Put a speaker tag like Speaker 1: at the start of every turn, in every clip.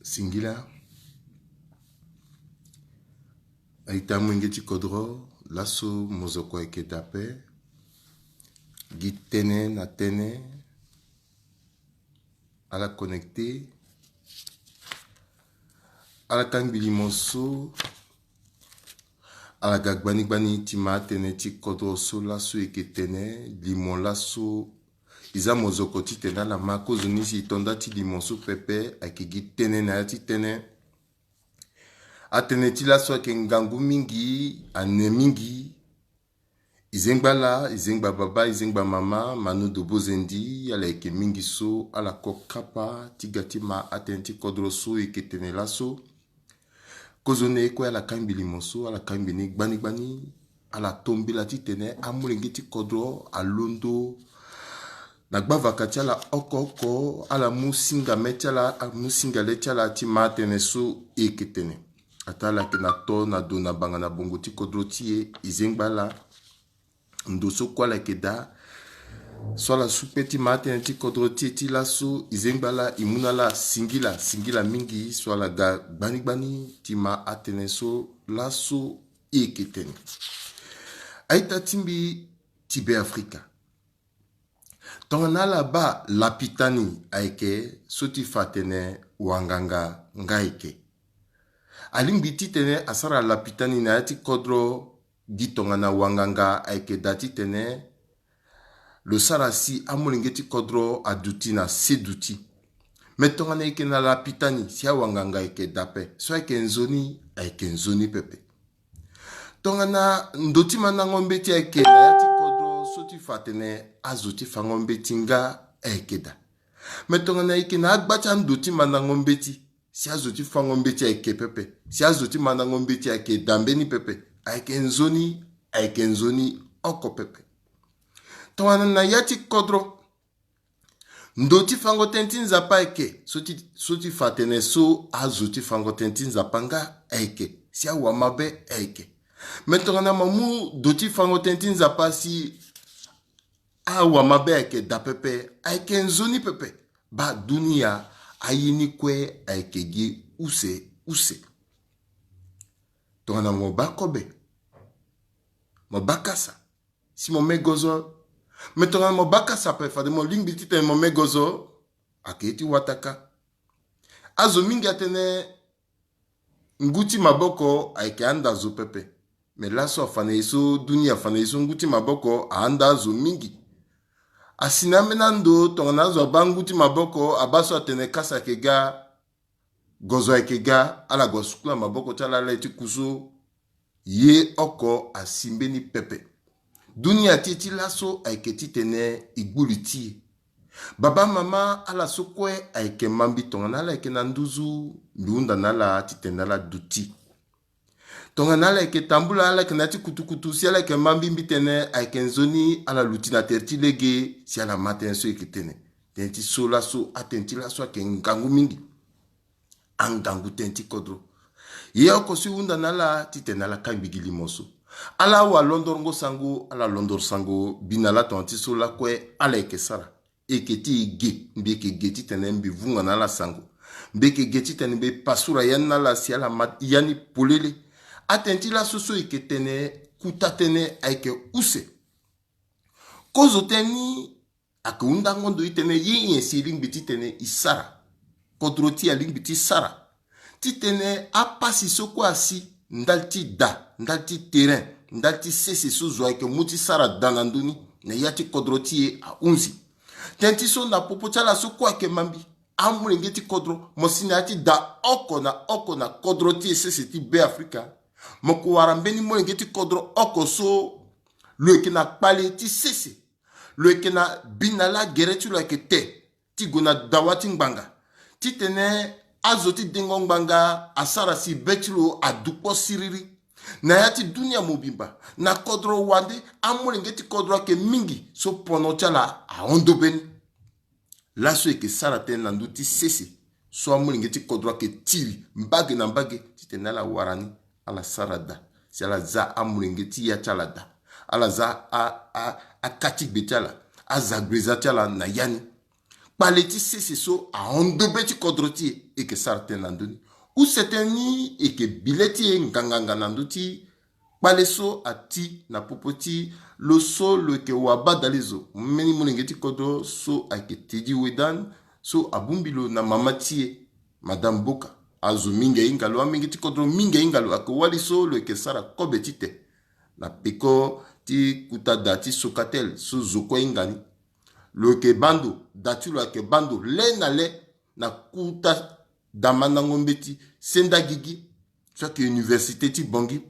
Speaker 1: Singila Aita mwingeti kodro Lasso mozoko eke dape Gitene na tene Ala connecté Ala kangbili monso Ala gagbani gbani tima tene ti kodro so lasso eke tene Limon lasso Iza mozoko ti tena la mako zonisi itonda ti limonso pepe ake gitene na ti tene Atene ti lasso ake ngangu mingi ane mingi Izengba baba, izengba mama, manu dobo zendi, ala eke mingi so, ala kokapa, tigati ma atenti kodro so eke tene lasso. Kozone kwe ala kambili monso, ala kambini gbani, ala tombi la ti tene, amulenge ti kodro, alondo. Nagba vakati ala oko, ala musinga metala, musinga letala ti ma tene so eke tene. Atala ke na to, na do, na banga na bongo ti kodro tie, izengba la. Ndoso kwa la keda so la supeti maten ti kodro ti lasso izengbala imunala singila mingi so la ga gbani ti ma atene so lasso eketene aita timbi tibe Afrika tonganala ba lapitani aike soti fatene wanganga ngaike alimbi titene asara lapitani na ti kodro Gitonga na wanganga aike dati tene lo sarasi amulingeti kodro aduti na seduti metonga na ike na la pitani si wanganga aike dape so aike nzoni pepe tonga na ndoti manangombe ti aike na yati kodro soti fatene azuti fangombe tinga aike da metonga na ike na agbacha ndoti manangombe ti si azuti fangombe ti aike pepe si azuti manangombe ti aike dambeni pepe Aike nzoni oko pepe. Tawana na yati kodro. Ndoti fango tentin zapa eke. Soti fatene so azuti fango tentin zapanga eke. Si a wamabe eke. Metona mamu doti fango tentin zapa si a wamabe eke da pepe. Aike nzoni pepe. Ba dunia ayini kwe aike gi use. Tongana mobakobe. Mobakasa. Si mo megozo. Metongana mobakasa pe fade mo ling bitite mo megozo. Aketi wataka. Azo mingi atene. Nguti maboko aike anda zo pepe. Me laso afane iso dunia afane iso nguti maboko anda zo mingi. Asina menando tongana zo abanguti maboko abaso atene kasa kega. Gozo ekega ala gosukula maboko tala leti kuso ye oko asimbeni pepe. Dunia titi lasso aiketi tene iguliti. Baba mama ala sokwe aike mambi tongana ala ike nanduzu luunda nala titenala duti. Tongana ala ike tambula ala ike nati kutukutu si ala ike mambi mbitene aike nzoni ala luti na terti lege si ala maten so ike tene. Tenti so lasso atenti lasso ake ngangu mingi. Angangu tenti kodro. Ye okosi unda nala titenala kambigili moso. Ala wa londor sango, ala londor sango, binala tonti so la kwe ala eke sara. Eke ti ge, mbeke ge titene mbi vunga nala sango. Mbeke ge titene mbe pasura yan nala si ala mat yani polele. Atenti la soso eke tene, kuta tene aike use. Kozo teni, ake unda ngondo itene ye yensi ling biti tene isara. Kodro ti a ling biti sara. Titene apasi soko asi ndalti da, ndalti terrain, ndalti sese so zwa ke muti sara danandoni na yati kodro ti a unzi. Tenti so na popochala soko ake mambi. Amulengeti kodro mosina ati da oko na kodro ti sese ti be Afrika. Moko warambeni mulengeti kodro oko so loeke na pale ti sese. Loeke na binala geretu loeke te. Ti gona dawati ngbanga. Titene azoti dingongbanga asara si betilo adukpo siriri. Na yati dunia mobimba. Na kodro wande amulengeti kodro ake mingi. So ponochala a ondobeni. Laso eke sara ten nandu ti sese. So amulengeti kodro ake tiri. Mbage na mbage. Titene ala warani. Ala sarada. Si ala za amulengeti ya chala da. Ala za a katik betala. A zagreza chala na yani. paleti c'est so a ondo beti kodroti et que sarten nandoni ou seteni et que bileti nganganga nanduti paleso ati na popoti lo so lo ke waba dalizo meni mulengeti kodro so a ke tedi wedan so abumbilo na mamatie madame Boka azu minge ingalo amingeti kodro minge ingalo akwali so lo ke sara kobetite na peko ti kuta dati sokatel so zoko ingani lo ke bando dati lo ke bando le na kuta damana ngombeti senda gigi so ke université ti bongi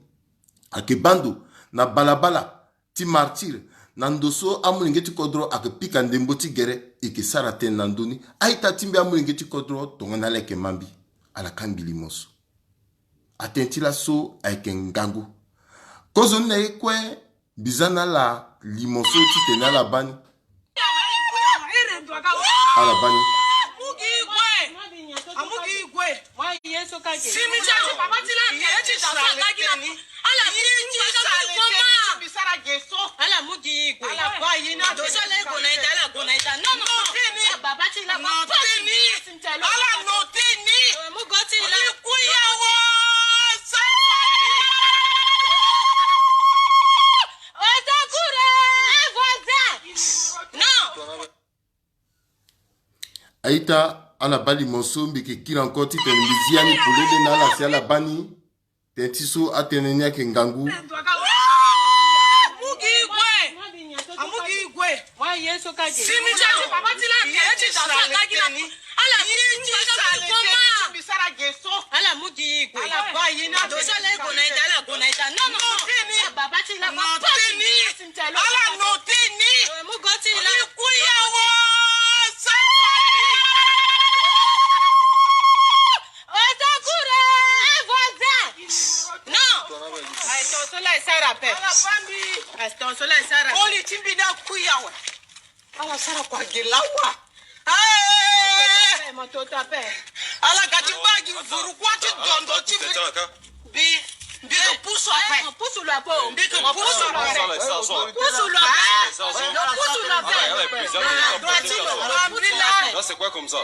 Speaker 1: ake bando na balabala ti martyr na ndoso amulingeti kodro ake pika ndembo ti gere eke sara te na ndoni aita timbe amulingeti kodro tongana leke mambi ala kambili moso atentila so ake ngangu kozo na ekwe bizana la limoso ti tena la bani ala bani aita ala bali moso mbeke kira encore ti tene mbiziani pulele na ala si ala bani tenti so atenenia ke ngangu
Speaker 2: ala sara kwa gelawa ala gati bagi vuru kwati dondo ti bi puso ape puso la po bi puso la
Speaker 3: Là, c'est quoi comme ça?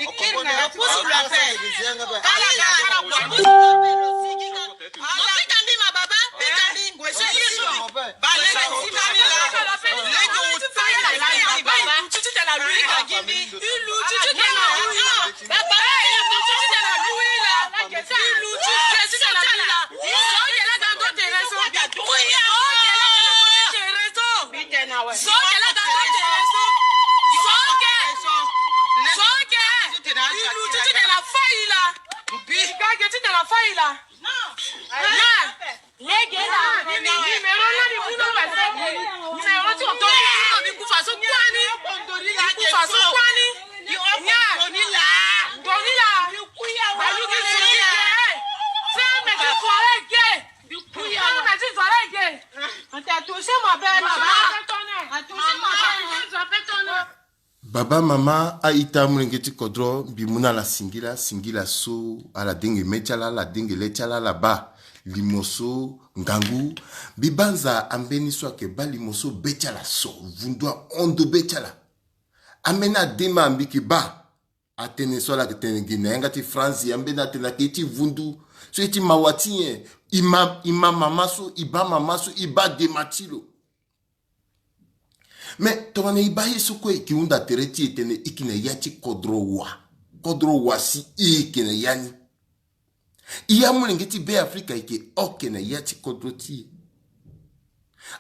Speaker 1: Baba mama aita mulengeti kodro bimuna la singila so ala denge mechala la denge lechala la ba limoso ngangu bibanza ambeni so ke ba limoso bechala so vundwa ondo bechala amena dema ambiki ba atene so la ketene ginenga ti France ambena tena kiti vundu so eti mawati ima mama so iba mama so iba de matilo. Mais tongane ibaye soko ikiunda tereti etene ikine yachi kodro wa si ikine yani iya mulengeti be Afrika ike okene yachi kodro ti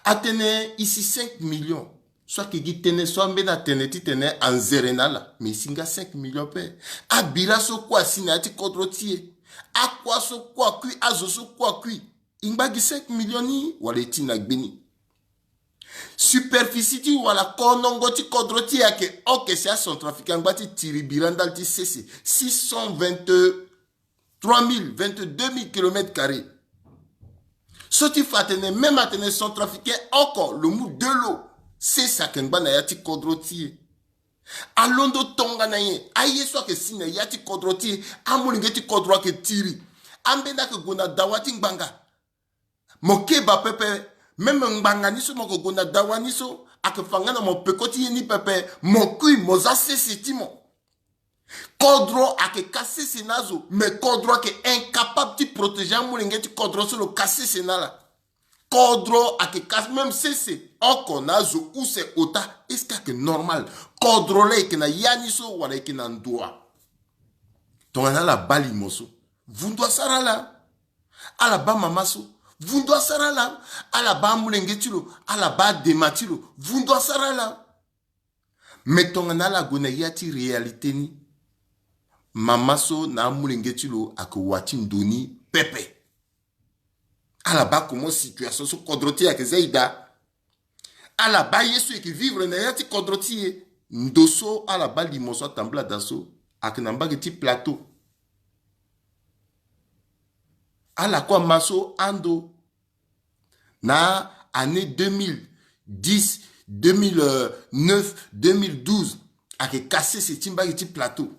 Speaker 1: atene ici 5 millions soit ki gitene soit mbena tene ti tene anzerenala mais singa 5 millions pe abira so kwa sina yachi kodro ti akwa so kwa kui azo so kwa kui ingbagi 5 millions ni wale ti na gbeni superficie wala konongoti kodroti yake oke sia centrafricain ngati tiribirandal ti cc 623 000 km². Soti fatene même atene centrafricain oko le mou de l'eau c'est ça kengba na yati kodroti alondo tonga na ye aye so ke sine yati kodroti amulingeti kodro ke tiri ambenda ke gona dawati ngbanga mokeba pepe même ngbanga niso moko gona dawa niso akefanga na mo pekoti ni pepe mokui mozase setimo Kodro a que cassé sénazo, mais Kodro a que incapable de protéger un moulingé, tu Kodro sur le cassé sénala. Kodro a que casse, même si c'est encore nazo ou c'est ota, est-ce que normal? Kodro là, qui n'a yaniso, ou qui n'a ndoa. Donc, on a la bali moso. Vous doit sarala. À la bas mamaso. Vous doit sarala. À la bas moulengetilo. À la bas dematilo. Vous doit sarala. Mais ton on a la gona yati réalité ni. Mamaso na moulengetilo a que watin doni pepe. À la bas comment situation so kodroti a que zeida. À la bas yesu qui vivre na yati kodroti. Ndoso à la bas limoso tambla daso. A que namba ti plateau. À la quoi maso ando na année 2010, 2009, 2012 a que cassé ce timba petit plateau.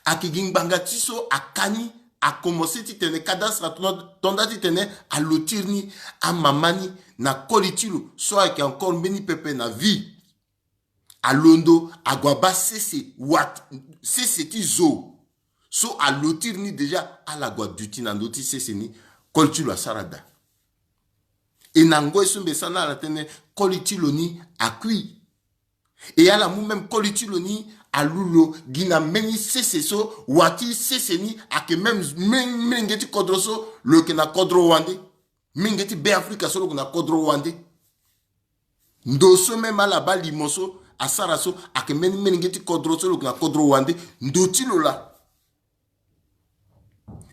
Speaker 1: A que gingbanga tiso a kani a commencé ti tene cadastre tonda ti tene a lotirni a mamani na kolitilo so a que encore meni pepe na vie a londo a guaba cesse wat cesse ti zo. So a lotir ni déjà à la guaduti na noti seseni kolitilo a sarada. Et nango esumbe sana la tene kolitilo ni a kui. Et à la mou même kolitilo ni a lulo gina meni seseso wati seseni a que même mengeti kodroso le que na kodro wande. Mengeti be Afrika solo que na kodro wande. Ndoso même à la bali moso a saraso a que mengeti kodroso le que na kodro wande. Ndotilo la.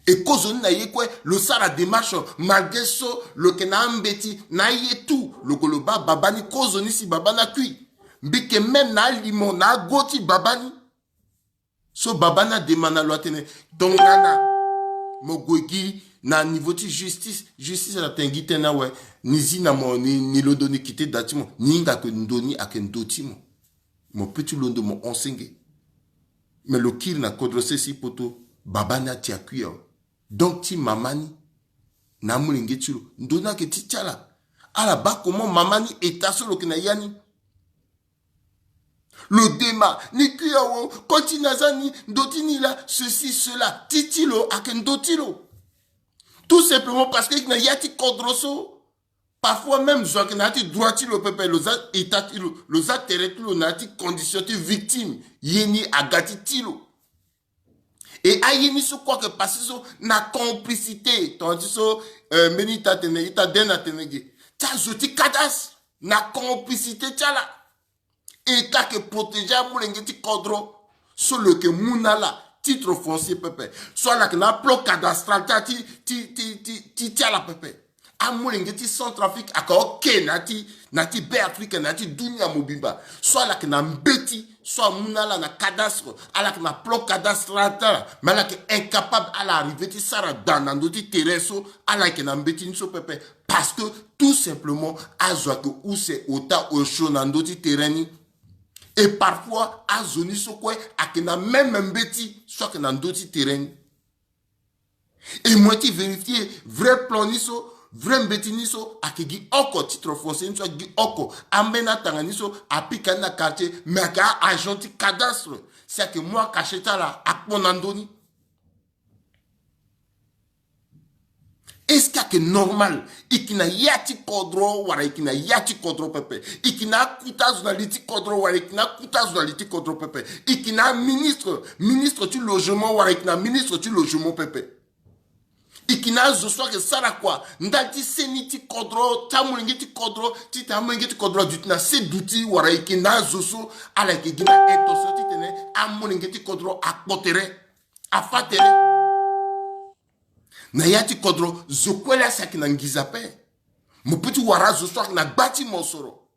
Speaker 1: Et cause na ye quoi le sara démarche malgré ça le kena mbeti na ye tout le koloba babani cause ni si babana kui mbike même na limon na goti babani so babana demanda loitene tongana mogogi na niveau de justice la tengite na we nizi na mo ni lo doni kité datimo ninga que ndoni akendotimo mon petit londo mon enseigne mais le kir na kodrose si poto babana ti akuya. Donc, ti mamani, na moulinge tiro, ndona ke ti tchala. Ala ba comment mamani est solo ke na yani. Le déma, ni kuyawo, kontinazani, ndotini la, ceci, cela, titilo, aken dotilo. Tout simplement parce que na yati kodroso. Parfois même, zoak na ti droitilo pepe, le zat etatilo, le zat teretilo, na ti condition ti victime, yeni agati tilo. Et ayeni so quoi que passer so na complicité tandis so menita tene ita dena tenege ta zoti kadas na complicité tala et ta que protéger moulengeti kodro so le que munala titre foncier pepe soit la que na plan cadastral ta ti tala pepe a moulengeti centrafrique aka ok nati Béatrice nati dunia mobimba soit la que na mbeti soit munala na cadastre ala que na plan cadastral mais la que incapable à l'arrivée ti sara dans d'autres terrain so ala que na mbeti so pepe parce que tout simplement azwa que ou c'est ota au chaud dans d'autres terrain et parfois azoni so quoi a que na même mbeti soit que dans d'autres terrain et moi qui vérifier vrai plan ni so vrai mbetiniso akigi oko titre foncier niso gi oko amena tanganiso apika na quartier mais ka agent cadastre c'est que moi cacheta la akponandoni est-ce que normal ikina yati kodro wala ikina yati kodro pepe ikina kuta journaliste kodro wala ikina kuta journaliste kodro pepe ikina ministre du logement wala ikina ministre du logement pepe ikina zo soit que sara quoi ndati seniti kodro tamulingiti kodro ti tamulingiti kodro dutina se duti wara ikina zo so ala ke gina eto so ti tene amulingiti kodro akpotere afatere na yati kodro zo kwela sakina ngizape mo petit wara zo soit na bati mosoro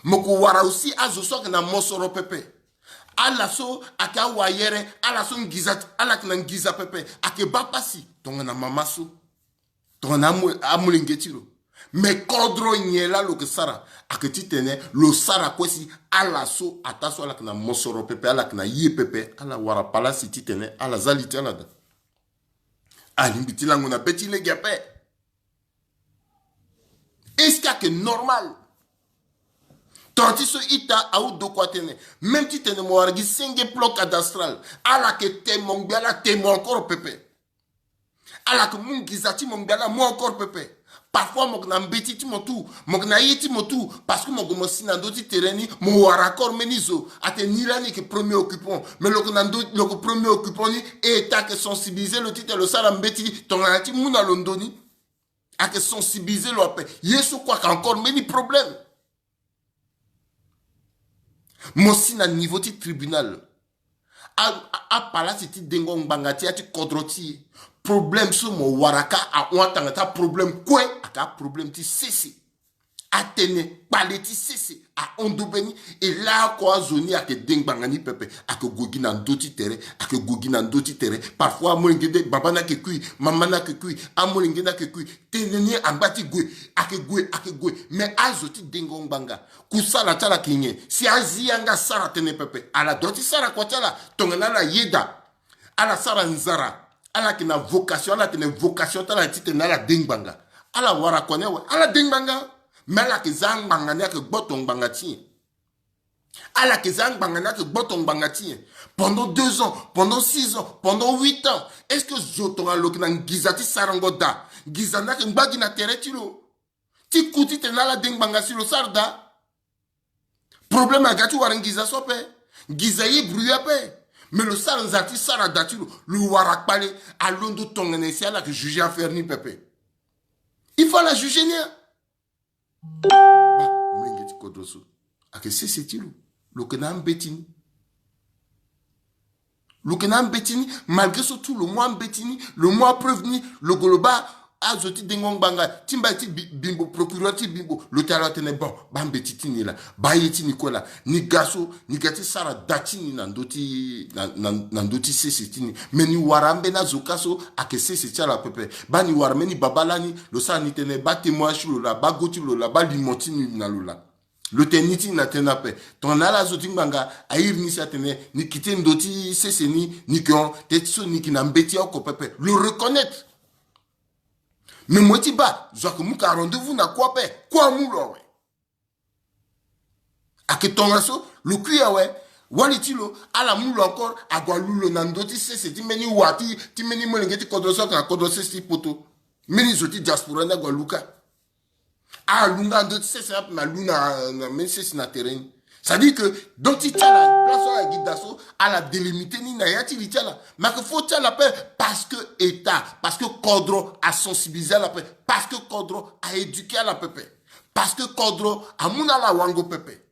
Speaker 1: moko wara aussi azo soit na mosoro pepe ala so aka wayere ala so ngizat ala kana ngiza pepe ake bapasi tonga na mamaso tonga na amulingetiro mais kodro nyela lo que sara ake titene lo sara kwesi ala so ataso ala kana mosoro pepe ala kana ye pepe ala wara pala si titene ala zalite ala da ali bitila ngona beti le gape est-ce que normal Tanti so ita au do kwa tene. Même si tene mo argi senge plan cadastral. Ala ke te mongbala te mo encore pepe. Ala que mon gizati mon gala moi encore pepe. Parfois mon na mbeti ti motu, mon na yeti motu parce que mon gomosi na doti terreni mon warakor menizo atenira ni que premier occupant mais le premier occupant ni état que sensibiliser le titre le sala mbeti ton anti muna londoni a que sensibiliser le paix. Yesu quoi encore meni problème. Mon si na niveau ti tribunal a pala ti dengo bangati ati kodroti problème sur mon waraka a ouatangata problème quoi aka problème ti ceci atene paleti ceci a ondobeni et là quoi zoni a que dengbangani pepe a que gogi nan doti terre a que gogi nan doti terre parfois molingede babana ke kui mamana ke kui amolingeda ke kui teneni ambati gwe a que gwe mais azoti dengo banga kusala tala kinye si azianga sara tene pepe ala doti sara kwa tala tongana la yeda ala sara nzara ala kina vocation ala kina vocation tala tite na la dengbanga ala wara kone we ala dengbanga mais ala ke zangbanga ne ke botong banga ti ala ke zangbanga ne ke botong banga ti pendant 2 ans pendant 6 ans pendant 8 ans est-ce que zotonga lokina ngizati sarangoda gizana ke mbagi na tereti lo ti kuti te na la dengbanga si lo sarda problème agati warangiza sope gizayi bruya pe. Mais le saranzati saradati le warak pale à l'ondo tonganesi à la que juger à faire ni pepe. Il faut la juger nia. Bah, mlingeti kodroso. A que c'est tilo. Le kenam betini. Le kenam betini malgré surtout le mois betini, le mois prévenu, le goloba azoti dengong banga timbati bimbo procureur ti bimbo le talatene bon bambeti tini la bayeti nikola ni gaso ni gati sara dati ni nandoti nandoti sesitini meni warambe na zokaso akese se tia la pepe bani warmeni babalani le sa ni tene ba témoignage la ba goti la ba limoti ni na lola le teniti na tenape ton ala zoti banga air ni sa tene ni kite ndoti seseni ni kon tetso ni kinambeti ko pepe le reconnaître. Mais moi, tu bats, je que mouka rendez-vous na quoi paix, quoi moulo, ouais. A que ton asso, le cuir, ouais. Walitilo, à la moule encore, à Gualoulo, nandoti, c'est meni wati, ti meni molengeti kodroso, ka kodrose sti poto. Meni zoti diaspora na Gualuka. Ah, lunga, ndoti, c'est ma luna, mais c'est na terrain. Ça dit que, donc, tu as la place à la guide d'assaut, à la délimiter, ni n'a yati, il la. Mais qu'il faut tirer la paix parce que État, parce que Kodro a sensibilisé à la paix, parce que Kodro a éduqué à la paix, parce que Kodro a mouna la wango pepe.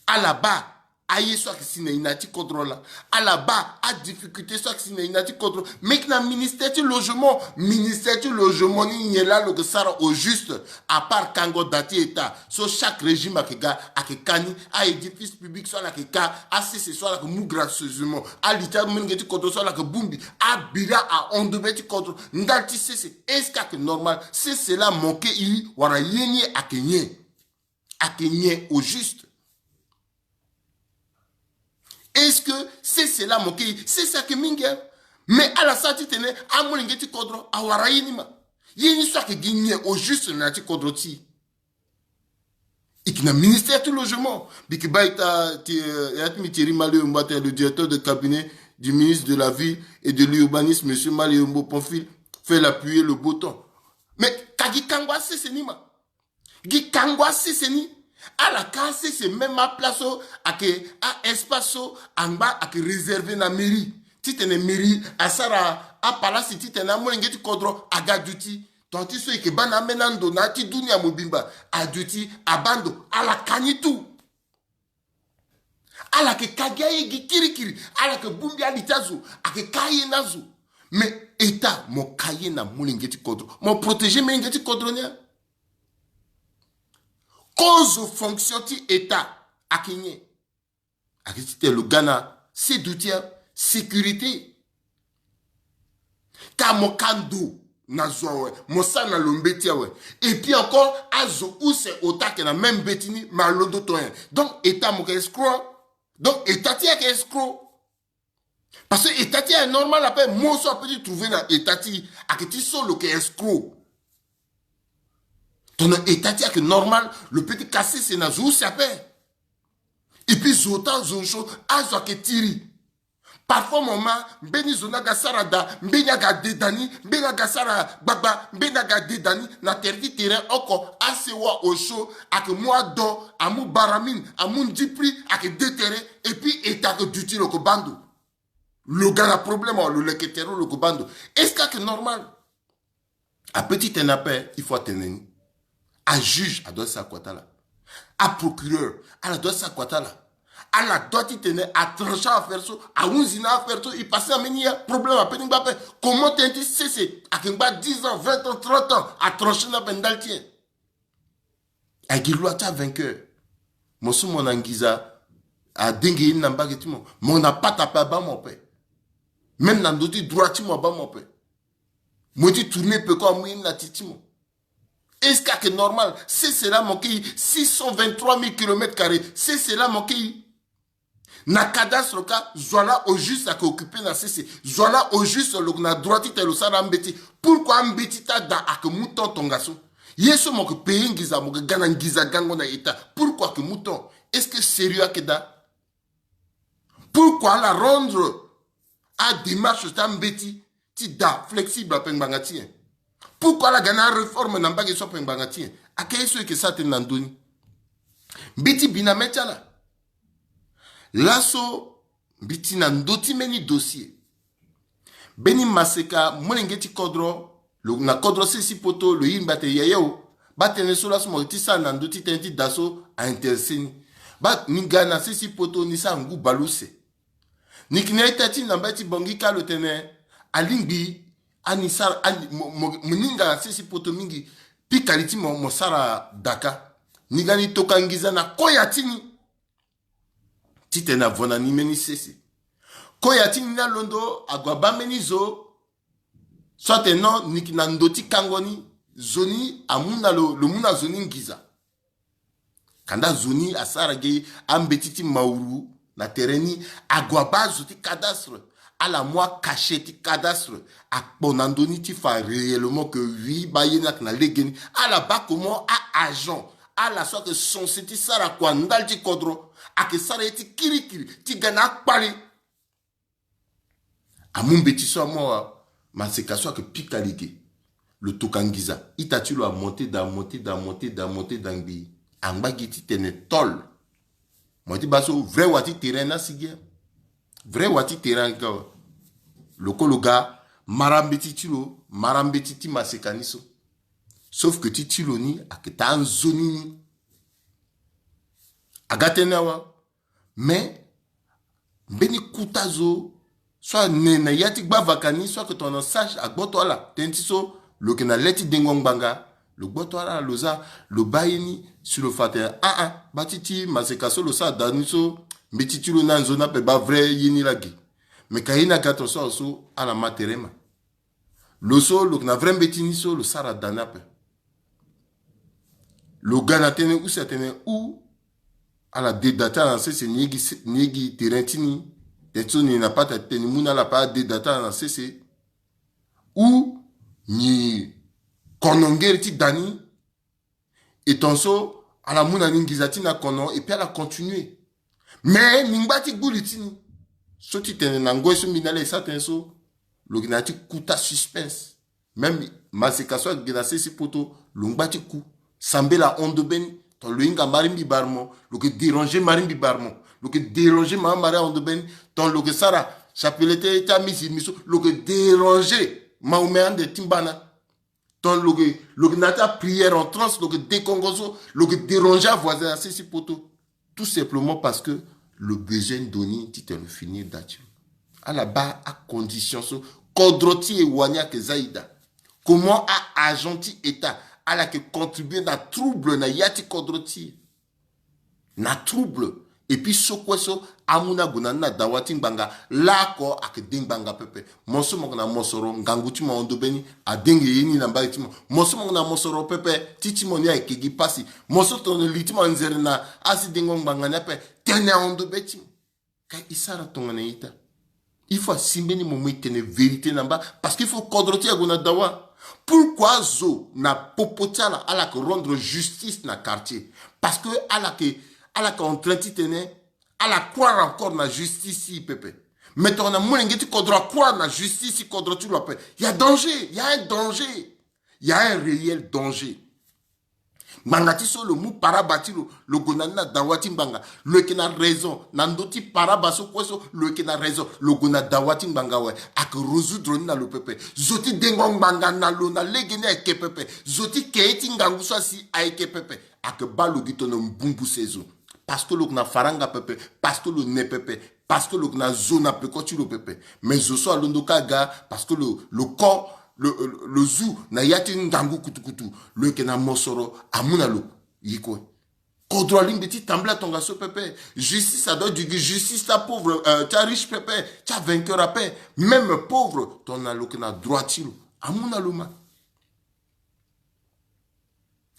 Speaker 1: À la bas, aïe soit que si n'est inati Kodro là. À la bas, à difficulté soit que si n'est inati Kodro. Mais que na ministère du logement ni n'y est là, le que ça au juste, à part Kango dati État. Sur chaque régime, à que Kani, à édifice public, soit là que Ka, à CC, soit là que mou gracieusement, à l'État, mengeti Kodro, soit là que Bumbi, à Bira, à Ondobeti Kodro, Ndalti CC. Est-ce que normal, c'est là manqué, il, wara yéni à Kenye au juste. Est-ce que c'est cela mon pays? C'est ça que minga. Mais à la sortie tene à mon ngeti kodro à warayinima. Yeni soit que gagner au juste nati kodro ti. Et qui n'a ministère du logement. Biki baita yatmi Thierry Maléumbo, le directeur de cabinet du ministre de la ville et de l'urbanisme, monsieur Maléumbo Ponfil, fait l'appuyer le bouton. Mais kagi kangwa c'est nima. Gi kangwa c'est ni. À la casse, c'est même ma place à espace en bas à réserver na mairie. Si tu es mairie, à Sara, à Palace, si tu es na molengeti kodro, à gaduti. Tanti so que bana menando na ti dunia mobimba, à duti, à bando, à la kanitu. À la que kagaye kirikiri, à la que bumbi alitazo, à que kaye nazo. Mais état, mon kaye na molengeti kodro, mon protégé molengeti kodro nia. Cause fonction ti état à Kenya. À le Ghana, c'est d'outils sécurité. Kamokando nazo mosa na lombetia we. Et puis encore azo ou c'est ota que na même betini malodo toyen. Donc état mo escroc. Donc état ti est escroc. Parce que état ti est normal après mo so peut trouver na état ti à que ti solo que escroc. Ton état que normal, le petit cassé, c'est na zou sapé. Et puis zota zoncho azo ke tiri. Parfois maman beni zona gasara da mbenya ga dedani mbenya gasara baba mbenya ga dedani na terdi terrain oko asewa osho ak moi do amu baramin amu ndipri ak déterré et puis état que duty le bando. Le gars a problème le leketero le bando. Est-ce que c'est normal? À petit tenapé, il faut attendre. À juge, à doit sa kwata là. À procureur, à la doit sa kwata là. À la doit tenir, à trancher à faire ça, à unzina à faire ça, il passe à mener problème à peine pas faire. Comment t'es dit c'est à qu'il bat 10 ans, 20 ans, 30 ans, à trancher na pendaltien. À qu'il doit être vainqueur. Moi, sous mon anguisa, à dengue, il n'a pas été mon. Mon n'a pas tapé à bas mon père. Même dans d'autres droits, tu m'as bas mon père. Moi, tu tournes peu comme moi, na titimo. Est-ce que c'est normal? C'est cela mon pays. 623 000 km². C'est cela mon pays. Na cadastre ka, zola au juste à occupé na CC. Zola au juste le na droite te lo sara mbeti. Pourquoi mbeti ta da ak mouton ton garçon? Yeso mon pays ngiza mon gana ngiza gango na eta. Pourquoi que mouton? Est-ce que sérieux que da? Pourquoi la rendre à démarche ta mbeti? Ti da flexible à pengbangati. Pourquoi la gana réforme n'a pas que soit pengbangati? A quel soit que ça te nandoni? Mbeti bina metala. Lasso biti na ndoti meni dossier. Beni maseka monengeti kodro na kodro sesi poto le yimbate yayeo batene sola so moriti sa na ndoti tenti daso a interseni. Ba ninga na sesi poto ni sa ngu baluse. Nikine tati na bati bongika le tene alingbi anisar muninga na sesi poto mingi pikaliti mo sara daka. Nigani tokangiza na koyatini. Titena vona ni meni sese. Koyati na londo agwaba meni zo. Soit non nikina ndoti kangoni zoni amuna lo muna zoni ngiza. Kanda zoni asara ge ambetiti mauru na tereni agwaba zoti cadastre à la moi caché ti cadastre a ponandoni ti fa réellement que oui bayena na legeni à la bas comment à agent à la soit que son siti sara kwa ndalti kodro ake sara eti kirikiri ti gana pali amumbeti so mo maseka so que pikalike le tokangiza itatulo a monter d'angbi amba giti tene tol moi ti baso vrai wati terrain na sigia vrai wati terrain ka le kologa marambeti tilo marambeti ti maseka niso sauf que ti tilo ni aketa en zoni ni agatenawa mais beni kutazo soit nena yati bavakani soit que ton sage agboto ala tentiso le que na leti dengongbanga le gboto ala loza le bayini sur le fatin batiti masekaso lo sa daniso mbetitulo na nzona pe ba vrai yini lagi mais kaina gato so ala materema lo so le na vrai mbetini so le sara danape le ganatene ou certaine ou à la dédata dans ces niegi terentini tetsoni n'a pas teni muna la pas dédata dans ces ou ni konongeri ti dani et tonso à la muna ningizati na kono et puis elle a continué mais ningbati gulitini soti tene na ngoi so minale sa tenso loginati kuta suspense même masekaso ginase si poto longbati ku sambela ondo beni ton le inga marimbi barmo le que déranger marimbi barmo le que déranger mamara ondo beni ton le que sara chapelete ta misi miso le que déranger maouméan de timbana ton le que nata prière en trance le que décongozo le que déranger voisin assez si poto tout simplement parce que le besoin donné tu te le finir d'attu à la bas à condition so kodroti e wanya ke zaida comment a agenti état à la que contribuer na trouble na yati kodroti na trouble et puis sokweso amuna guna na dawati mbanga lako ak dingbanga pepe moso mo na mosoro nganguti mo ndobeni adenge yini na mbati mo moso mo na mosoro pepe titi mo ni akegi pasi moso to liti mo nzere na asi dingo mbanga na pe tene ondobeti ka isara tongana ita il faut simbeni mo metene vérité namba parce qu'il faut kodroti aguna dawa. Pourquoi zo na popotala à la que rendre justice na quartier? Parce que à la que on traite tene à la croire encore dans la justice, pépé. Mais on a moins de croire dans la justice, contre tu l'appelles. Il y a danger, il y a un danger. Il y a un réel danger. Mangati so le mou parabati le gonana dawati mbanga le qui n'a raison nandoti parabaso kweso le qui n'a raison le gona dawati mbanga ouais ak résoudre na le pepe zoti dengo mbanga na lo na legene ke pepe zoti keiti ngangu so si aike pepe ak balu gitono mbumbu sezo parce que le na faranga pepe parce que le ne pepe parce que le na zona pe ko tu le pepe mais zo so alondoka ga parce que le corps le zou na yati ngangu kutukutu le kena mosoro amuna lo yiko kodro limbeti tambla tonga so pepe justice ça doit du justice ta pauvre ta riche pepe ta vainqueur à paix même pauvre ton a lo kena droitilo amuna lo ma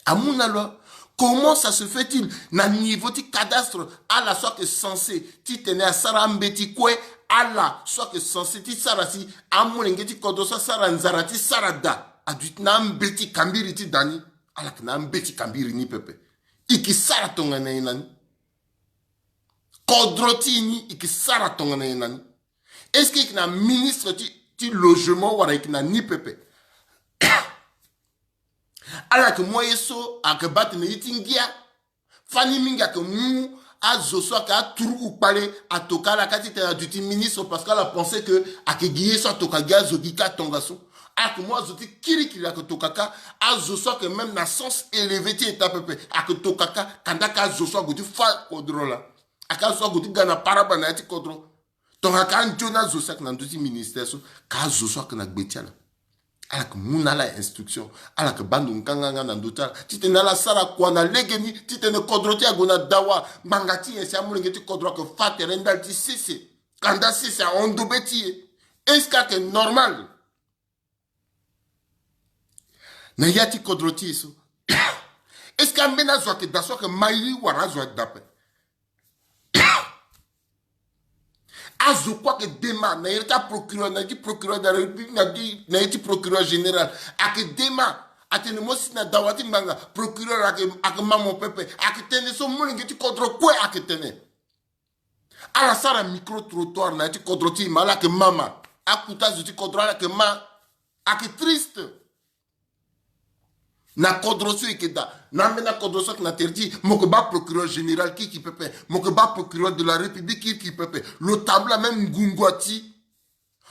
Speaker 1: amuna lo. Comment ça se fait-il na niveau ti cadastre à la soit que censé ti tenait à sarambeti kwe ala soit que censé ti sarasi amulengeti kodosa saranzarati sarada aduit na mbeti kambiri ti dani ala na mbeti kambiri ni pepe iki saratonga na inani kodroti ni iki saratonga na inani est-ce que na ministre ti logement wala iki na ni pepe ala que moi so ak bat me itingia fani minga que mu azo so ka turu ou parler à toka la katite du ministre parce qu'elle a pensé que ak guier so toka gazo gika tongaso ak moi zo ti kiri la que tokaka azo so que même na sens élevé ti eta pepe ak tokaka kandaka zo so go ti fa kodro la ak so go ti gana paraba na ti kodro tonga njona zo sak na nduti ministère so ka zo so que na gbetiala alors que muna la instruction alors que bandu nkanga na ndota titena la sara kwa na legeni titena kodroti agona dawa mangati ese amulengeti kodro que fate rendal ti sisi kanda sisi a ondobeti est-ce que c'est normal na yati kodroti so est-ce que mbena zo que daso que mairi wara zo dape azo quoi que dema na yeta procureur na dit procureur de la République na dit procureur général ak dema atene mosi na dawati mbanga procureur ak maman pepe ak tene so mulingeti kodro kwe ak tene ala sara micro trottoir na ti kodro ti mala ke mama akuta zo ti kodro ala ke ma ak triste na kodroso ikeda na mena kodroso na terdi moko ba procureur général qui pepe moko ba procureur de la République qui pepe le tableau même ngungwati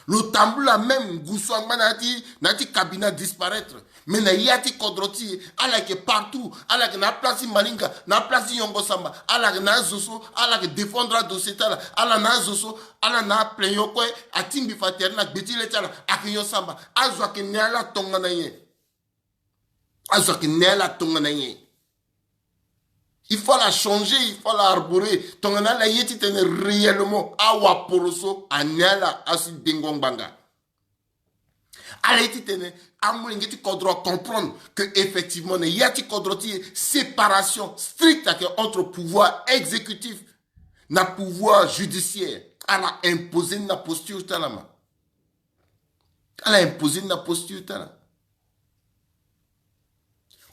Speaker 1: le tableau même nguswangma na ti cabinet disparaître mais na yati kodroti ala que partout ala que na place malinga na place yongo samba ala que na zoso ala que défendre dossier tala ala na zoso ala na plein yokwe atimbi fater na betile tala akinyo samba azwa ke nyala tonga na ye. Il faut la changer, il faut la arborer. Tongana la yeti tene réellement awa poroso anyala asi dengongbanga. Ala yeti tene amulengeti kodro comprendre que effectivement ne yati kodroti séparation stricte entre pouvoir exécutif na pouvoir judiciaire. Ala imposer na posture talama. Ala imposer na posture talama.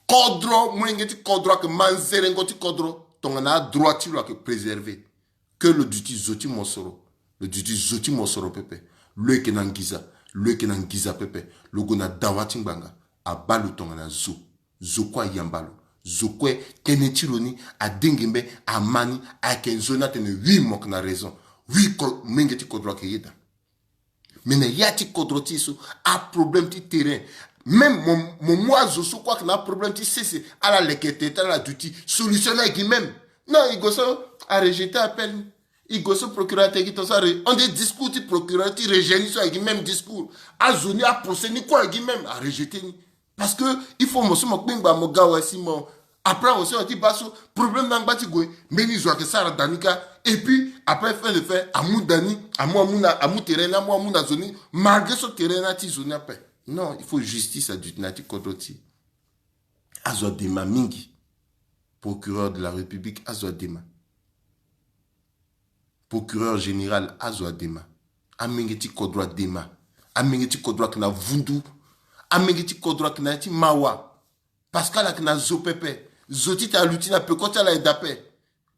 Speaker 1: Kodro, mwengeti kodro que manzerengoti kodro, tongana droit tu que préserver. Que le duty zoti mosoro, le duty zoti mosoro pepe, le kenangiza pepe, le gona dawati mbanga, abalu tongana zo kwa yambalo, zo kwe tenetironi, a dingimbe, a mani, a kenzona tene 8 mok na raison, 8 mwengeti kodro ke yeda. Mais yati kodro ti so, a problème ti terrain. Même mon moiseau, je crois qu'il a un problème, tu sais, c'est à la lequette, à la duty, solutionner avec lui-même. Non, il gosse à rejeter appel. Il gosse procureur, on dit discours, tu procureur, tu rejettes avec lui-même discours. À zone, à procéder, quoi avec lui-même, à rejeter. Parce que, il faut me soumettre, mon gars, aussi, mon. Après, aussi, on dit, basso, problème dans le bâtiment, mais ils ont que ça, Danica. Et puis, après, fin de faire, à mou Dani, à mou terrain, à mou zone, malgré ce terrain, tu zone après. Non, il faut justice à Dutinati Kodroti. Azodema Mingi, procureur de la République, Azodema. Procureur général, Azodema. Amengeti Kodro Dema. Amengeti Kodro Kna Vundu. Amengeti Kodro Kna Ti Mawa. Pascal Akna Zopepe. Zotita Lutina Pekota la Edape.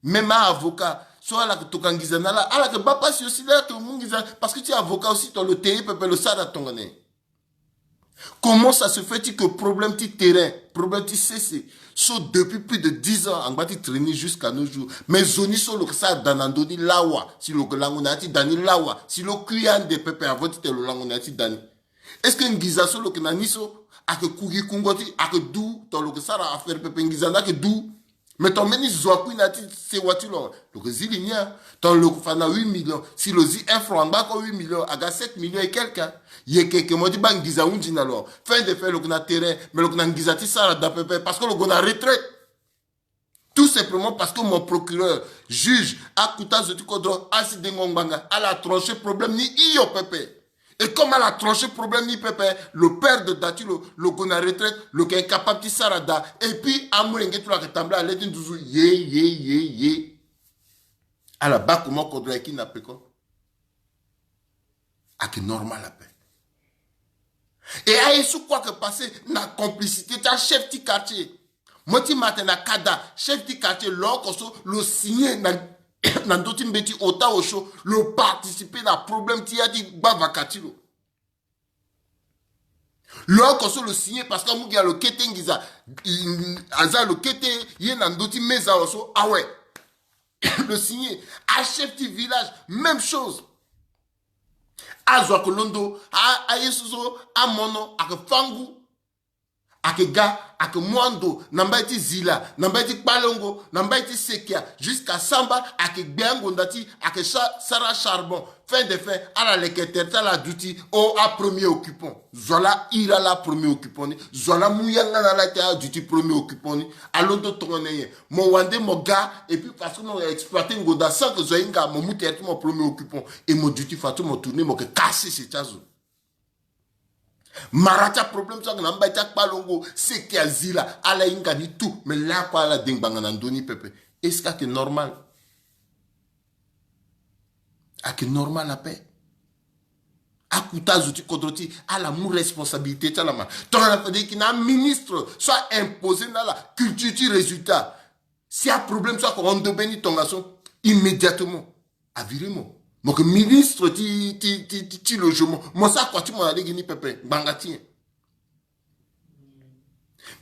Speaker 1: Même avocat. soit là que tokangiza nala ala que bapa si aussi là que mungiza parce que tu es avocat aussi dans le terrain pepe le sada tongane. Comment ça se fait que problème ti terrain, problème ti cessé, so depuis plus de 10 ans, en bas ti traîner jusqu'à nos jours. Mais zoni so le ça danandoni lawa, si le langonati dani lawa, si le client de pepe avant ti le langonati dani. Est-ce que ngiza so le naniso a que kugi kungoti a que dou dans le ça a affaire pepe ngiza na que dou. Mais ton meni zoaku nati c'est voiture là. Le zilinia, ton le fana 8 millions, si le zi 1 franc, bas 8 millions, aga 7 millions et quelqu'un. Yé que moi di bang giza unjina alors. Fin de faire le na terrain, mais le na gizati ça da pepe parce que le gona retraite. Tout simplement parce que mon procureur, juge, a coûté ce kodro, a si dengongbanga, a la tranché problème ni iyo pepe. Et comme elle a tranché problème ni pepe, le père de Dati, le gona retraite, le qui est incapable de sarada, et puis amouenge tout la retambla, elle est toujours ye. À la bas comment kodro qui n'a pas quoi. A que normal la paix. Et à sous quoi que passer na complicité, tu as chef du quartier. Moi, tu m'as na kada, chef du quartier, l'or, le signé na nandoti mbeti ota osho le participer na problème ti a di bavakatilo l'or koso le signer parce que mugia le kete ngiza aza le kete ye nandoti meza oso ah ouais le signer à chef du village même chose azwa kolondo a yesuzo a mono a fangu ake ga, ake mwando, namba iti zila, namba iti palongo, namba iti sekia, jusqu'à samba, ake gbengo ndati, ake sara charbon, fin de fin, ala leketerta la duty, o a premier occupant. Zola ira la premier occupant, zola mouyanga na la tea duty premier occupant, alondo tongoneye, mon wande mo ga, et puis parce que nous exploité ngoda sans que zoinga, mon mouterti mon premier occupant, et mon duty fatou mon tourné, mon que casser ces chazo. Marata problème ça que namba tak palongo c'est qui azila ala inga ni tout mais là quoi la dingbanga nandoni pepe est-ce que c'est normal a que normal la paix a kuta zouti kodroti a la mou responsabilité ta la ma ton a fait qu'il na ministre soit imposé dans la culture résultat si a problème soit qu'on de béni ton garçon immédiatement à virement. Donc, ministre, ti logement. Moi, ça, quoi, tu m'as dit, ni pepe, bangati.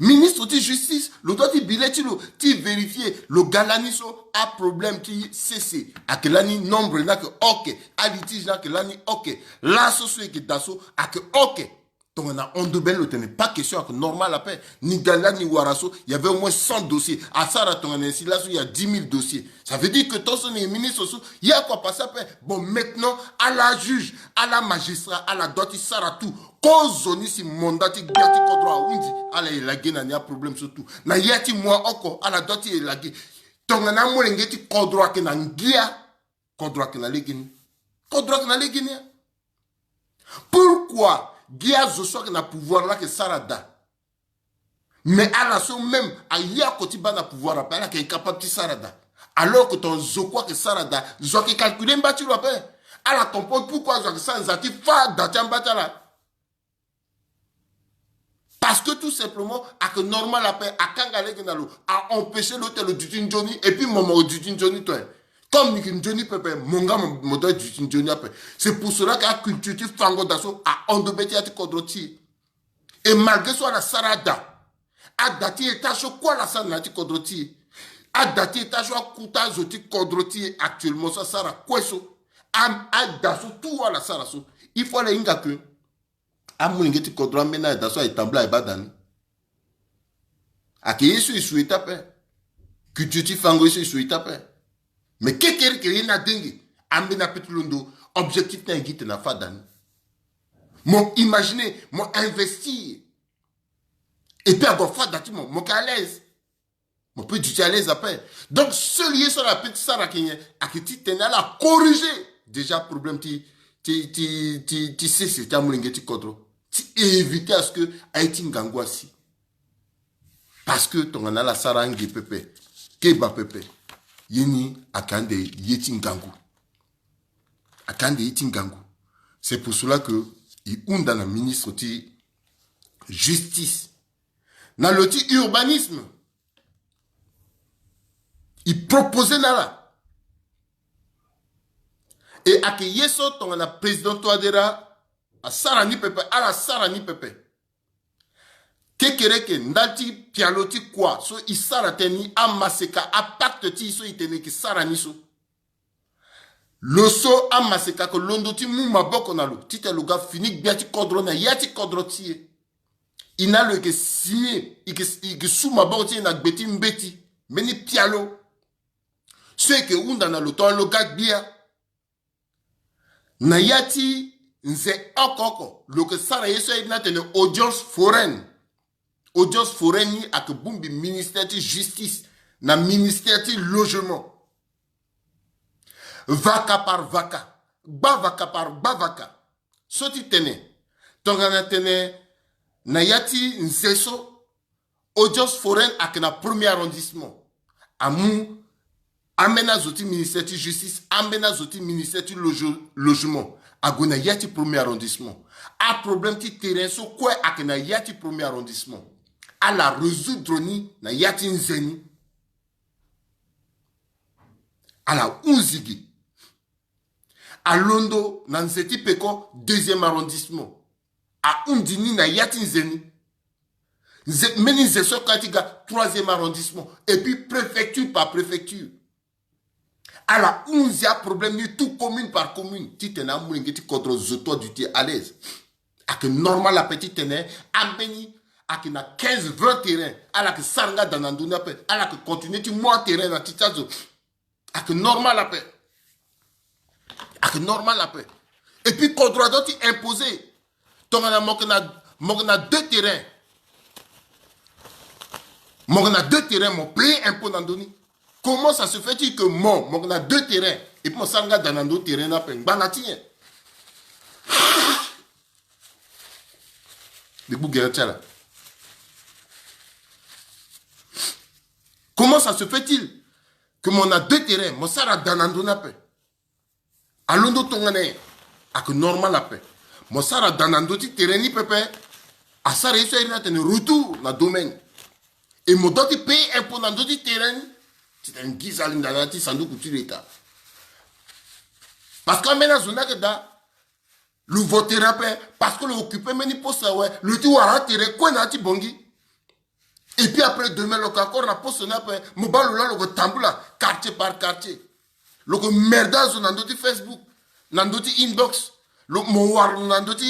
Speaker 1: Ministre, ti justice, le doit ti billet, ti vérifier, le galaniso a problème, ti cessé. A que l'année, nombre, n'a que ok. A litige, n'a que l'année, ok. La société qui dasso, a que ok. Donc, on a on de belle, ce n'est pas question que normal la paix. Ni Gala, ni Waraso, il y avait au moins 100 dossiers. À Sarah, il y a 10 000 dossiers. Ça veut dire que ton son est ministre, il y a quoi passer à paix. Bon, maintenant, à la juge, à la magistrat, à la doti, Sarah, tout. Cause si mandati, gati, kodra, undi, à la lagé, n'a pas problème surtout. Na yati, moi, encore, à la doti, lagé. Donc, on a moins l'engagé, kodra, qui n'a guia, kodra, qui n'a légini. Kodra, qui n'a légini. Pourquoi? Guia Zoswa qui n'a pouvoir là que Sarada. Mais à la son même, à Yia Kotiba n'a pouvoir là, elle est capable de Sarada. Alors que ton Zokwa que Sarada, Zokwa qui calcule un bâti là, à la ton point, pourquoi Zokwa Sanzati fa d'atteindre batala? Parce que tout simplement, à que normal la paix, à Kangale Genalo, à empêcher l'autre le Dutin Johnny, et puis mon Dutin Johnny, toi. Comme Nikin Johnny Pepe, mon gars, mon doigt du Johnny Pepe. C'est pour cela qu'à culture, fango d'asso, à ondobeti à kodroti. Et malgré soit la sarada, à dati et tacho quoi la sanati kodroti. À dati et tacho à kuta zoti kodroti actuellement, ça sara kweso. À dasso tout à la saraso. Il faut aller inga que. À mon ingeti kodro mena et dasso et tambla et badani. À qui est sur étape. Culture fango est sur étape. Mais quelqu'un qui n'a dingue, amena petulundo, objectif n'a guité n'a pas d'année. Mon imaginer, mon investir. Et puis avoir fait d'atiment, mon à l'aise. Mon peu du à l'aise après. Donc, ce lié sur la petite Sarah qui a qui tenait à corriger. Déjà, problème, tu sais, c'est un moulingeti kodro. Tu éviter à ce que Haïti ngangwasi. Parce que ton a la Sarah ngi pepe. Keba pepe. Yeni akande yetingangu. Akande yetingangu. C'est pour cela que il y a un ministre de justice. Dans le urbanisme, il proposait là. Et à que yeso ton la président Touadéra à Sarani Pepe, à la Sarani Pepe. Kekereke ndati pialoti quoi, so isarateni a maseka a pacte ti so itene ki sarani so. Loso a maseka ko londo ti mu maboko na lo. Tite lo ga fini biati kodro na yati kodro ti. Ina lo ke signé, ike sou maboko ti na gbeti mbeti. Meni pialo. So ke unda na lo ton lo ga bia. Na yati nze okoko. Lo ke sara yeso ina tene audience foraine. Audience foraine ni ak bumbi ministère de justice na ministère de logement. Vaka par vaka. Bavaka par bavaka. Soti tene. Tongana tene na yati nzeso audience foraine ak na premier arrondissement. Amu amena zoti ministère de justice, amena zoti ministère de logement. Agona yati premier arrondissement. A problème ti terrain so quoi ak na yati premier arrondissement. À la résoudre ni na yati nzeni. À la unzigi. À Londo, na nzeti peko, deuxième arrondissement. À undini na yati nzeni. Meni nzeso katiga, troisième arrondissement. Et puis préfecture par préfecture. À la unzia problème ni tout commune par commune. Ti tena mouringeti contre zoto du ti à l'aise. A que normal la petite tene, ambeni. A qui na 15-20 terrains, à la que Sanga Danandouna paix, à la que continue tu moins terrain dans Titazo, à que normal la paix. À que normal la paix. Et puis, contre d'autres imposé. Ton a deux terrains. Mon a deux terrains, mon plein impôt Nandoni. Comment ça se fait-il que mon a deux terrains, et puis mon Sanga Danando terrain n'a pas banatien. Les bouguettes là. Comment ça se fait-il que mon a deux terrains, mon sara danando na paix. A Londo tongane, a que normal la paix. Mon sara danando ti terrain ni pepe, a sara iso ina tene retour na domaine. Et mon doti paye impôt na doti terrain, c'est un gizal na ti sandu coutu l'état. Parce que maintenant zona que da, le voter paix, parce que l'occupé meni poste ouais, le ti wara terrain quoi na ti bongi. Et puis après, demain, le encore la poste n'a pas. Mobile le tamboula, quartier par quartier. Le merdage dans notre Facebook, dans notre inbox. Le mouar dans notre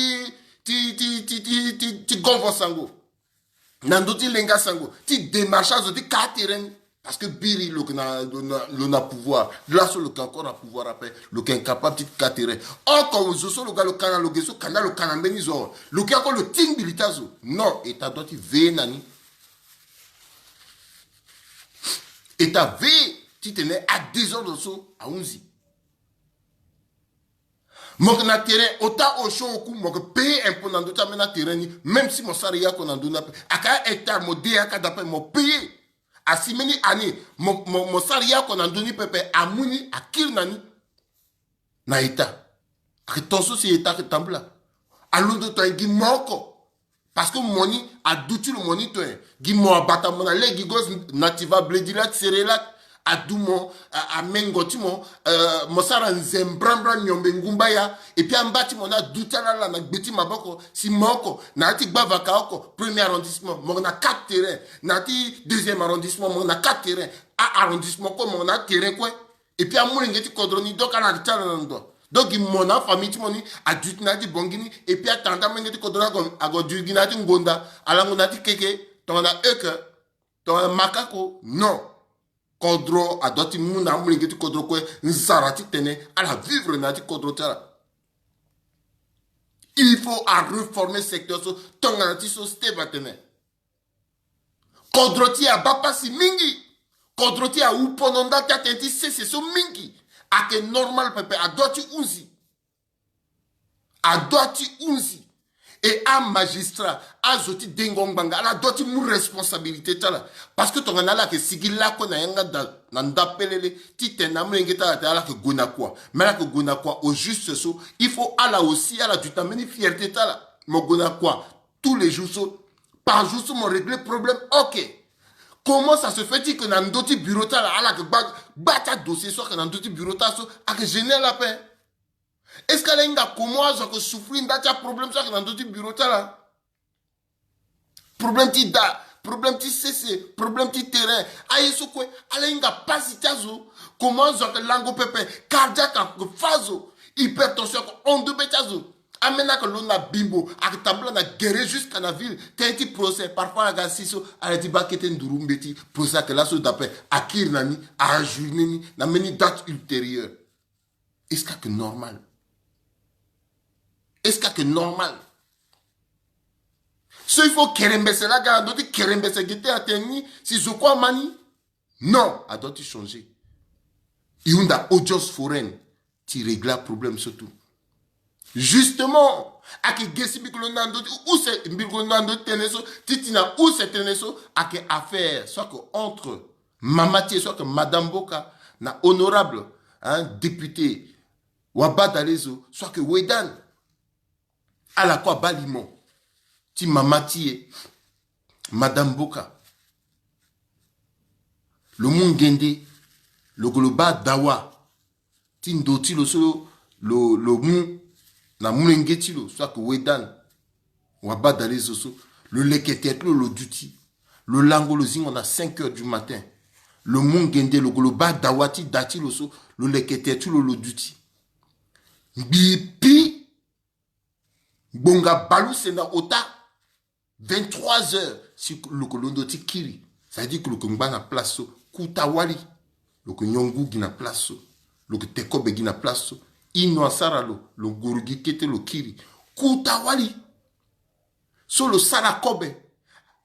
Speaker 1: ti gonfo sango. Dans notre lenga sango. Ti démarchage de quartier. Parce que Biri, le na pouvoir. Là, sur le encore a pouvoir après. Le qui est incapable de quartier. Encore, le zo le gars, le canal, le gesso, canal, le canal, le qui encore le ting bilitazo. Non, et t'as d'autres vénani. Et ta vie, tu tenais à 10 heures de saut à 11. Mon terrain, autant au chaud au coup, mon paye un peu dans le terrain, même si mon salaire qu'on a donné, à 4 hectares, mon déaca d'après, mon payé. À 6 années, mon salaire qu'on a donné, pépé, à Mouni, à Kirnani, na état. À ton souci, état que t'embla. À l'autre temps, il manque. Parce que moni a doutu le moni toi gimo abata mona le gigos nativa bledilat serelat adumo a mengoti mo mosara nzembrambra nyombe ngumbaya et puis ambati mona dutala la na gbeti maboko si moko nati gbavaka oko premier arrondissement mona 4 terrains nati deuxième arrondissement mona 4 terrains a arrondissement ko mona terrain quoi et puis amule ngeti kodroni donc ala tala ndo. Donc, mon famille, mon adulte, bongini, et puis attendant, mais tu connais à Godurginati Ngonda, à la Monati Keke, ton a eke, ton makako, non. Kodro, à d'autres mouna, moulingeti kodro, quoi, nzarati tene, à la vivre nati kodro tala. Il faut à reformer le secteur, ton anati so stebatene. Kodro ti a bapasi mingi, kodro ti a upononda tatenti, c'est so mingi. A que normal pepe a doti unzi. A doti unzi. Et un magistrat, a zoti dengongbanga, a doti mou responsabilité tala. Parce que ton anala que sigila ko na yanga nanda pelele, ti tenamu ngeta ala que gona quoi. Mais là que gona quoi au juste so, il faut ala aussi ala tu t'amènes fierté tala. Mon gona quoi tous les jours so, par jour so mon régler problème. OK. Comment ça se fait-il que dans d'autres bureaux, là, que bata dossier, soit que dans d'autres bureaux, à que gêner la paix? Est-ce qu'elle a comment souffrir d'un problème ça dans d'autres bureaux là? Problème ti da, problème ti cc, problème ti terrain. Aïe ce quoi? Elle a pas si tazo. Comment que lango pepe cardiaque fazo, hypertension on de betazo. Amena que l'on a bimbo, ak tambla na guérir jusqu'à la ville. T'as un petit procès parfois à siso, à ti bakete ndurumbeti, procès que là so d'après akir nani, à journée ni, na meni date ultérieure. Est-ce que c'est normal? Est-ce que c'est normal? Ce il faut kerembese la gare, d'autres kerembese guetter à tenir, si je crois mani. Non, à d'autres changer. Il y a audience foraine, tu règles le problème surtout. Justement, à qui gesi bikolonando, où c'est bikolonando teneso, titina où c'est teneso, à qui affaire, soit que entre Mamati, soit que Madame Boka, na honorable, hein, député, Wabadalezo, soit que Wedan, à la quoi Balimon, ti Mamati, Madame Boka, le monde gende, le global dawa, ti ndoti le solo, le mou, na moulengeti lo, soit que Wedan, Wabadalezo, le leketet le duty, le lango le zing on a 5 heures du matin, le monde gende, le global dawati, dati le so, le leketet le duty. Bipi, bonga balou sena ota, 23 heures, si le kolondo ti kiri, ça veut dire que le kongba na place so, Kutawali, le nyongu gina place, le tekobe gina place, ino saralo, le gorugi kete le kiri, Kutawali, so le sarakobe,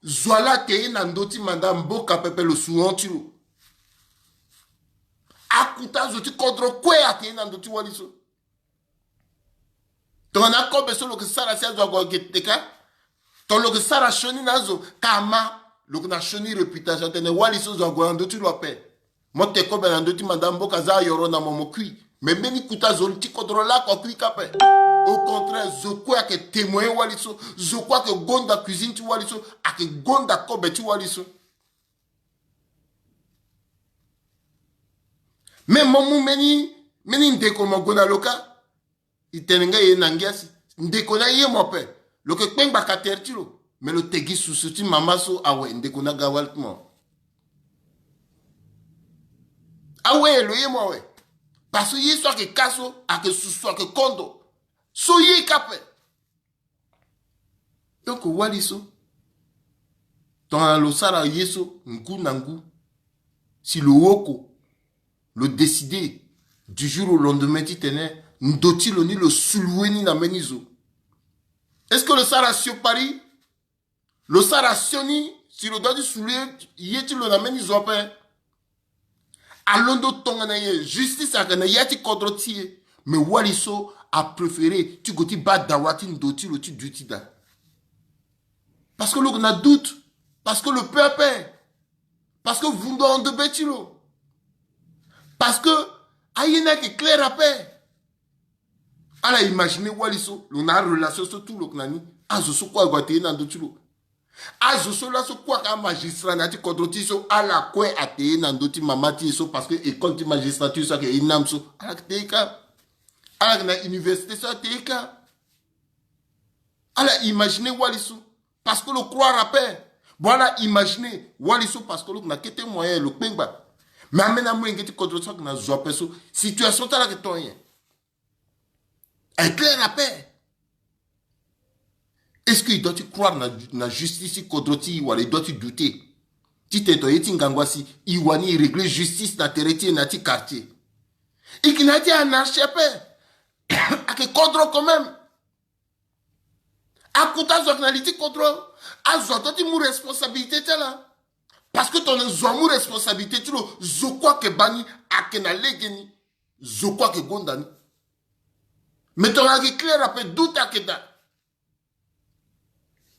Speaker 1: zwala te nandoti madame boka pepe le suantiro, akuta zoti kodro kwe ate nandoti wali so. Ton akobe so le sara sia zwa geteka, ton le sara shoni nazo kama. Le na choni réputation tene wali so zo gwando tu lo pe mo te ko belando ti madame boka za yoro na momo kui mais meni kuta zo ti contrôle ko kui kape au contraire zo kwa que témoin wali so zo kwa que gonda cuisine ti wali so ak gonda ko be ti wali so mais momu meni ndeko mo gona loka itenenga ye nangiasi ndeko na ye mo pe lo ke pengba ka tertilo. Mais le tegi sous-souti mamaso awe ndekona gawaltmo. Awe lo ye mo we. Parce que ye soit que kaso a que sous-soit que kondo. So ye kape. Donc waliso. Dans le sara yeso ngu nangu. Si le woko le décider du jour au lendemain ti tene ndoti lo ni le sulueni na menizo. Est-ce que le sara sur Paris? Le sarationi, si le doigt du soulier, yeti le namen isope. Alondo tonganaye, justice a gagné yeti kodrotiye. Mais Waliso a préféré, tu goti bad dawati ndoti le tu dutida. Parce que l'on a doute, parce que le peuple, parce que vous n'en de betilo. Parce que, ayena qui clair à paix. Alors imaginez Waliso, l'on a relation sur tout le knani. Azo so kwa gwate nan dotilo. Azo so la so kwa ka magistrat na ti kodroti so ala kwe ate nan doti mamati so parce que école ti magistrature so ke inam so ala teka. Ala na université so teka. Ala imaginez Waliso parce que le croire à paix. Voilà imaginez Waliso parce que le na kete moyen le pengba. Mais amena mo ngeti kodroti so na zo peso situation ta la ke tonyen. Elle claire la paix. Est-ce qu'il doit croire dans la justice kodroti ou il doit douter? Si tu es tingangwasi, iwani régler justice na terreti na ti quartier. Et qui n'a dit anarchie paix. A que kodro quand même. A kouta zornalité kodro. A zototi mou responsabilité là. Parce que ton zomou responsabilité tu le zokwa ke bani a ke na legeni. Zokwa ke gondani. Mais ton agi clair après doute à keda.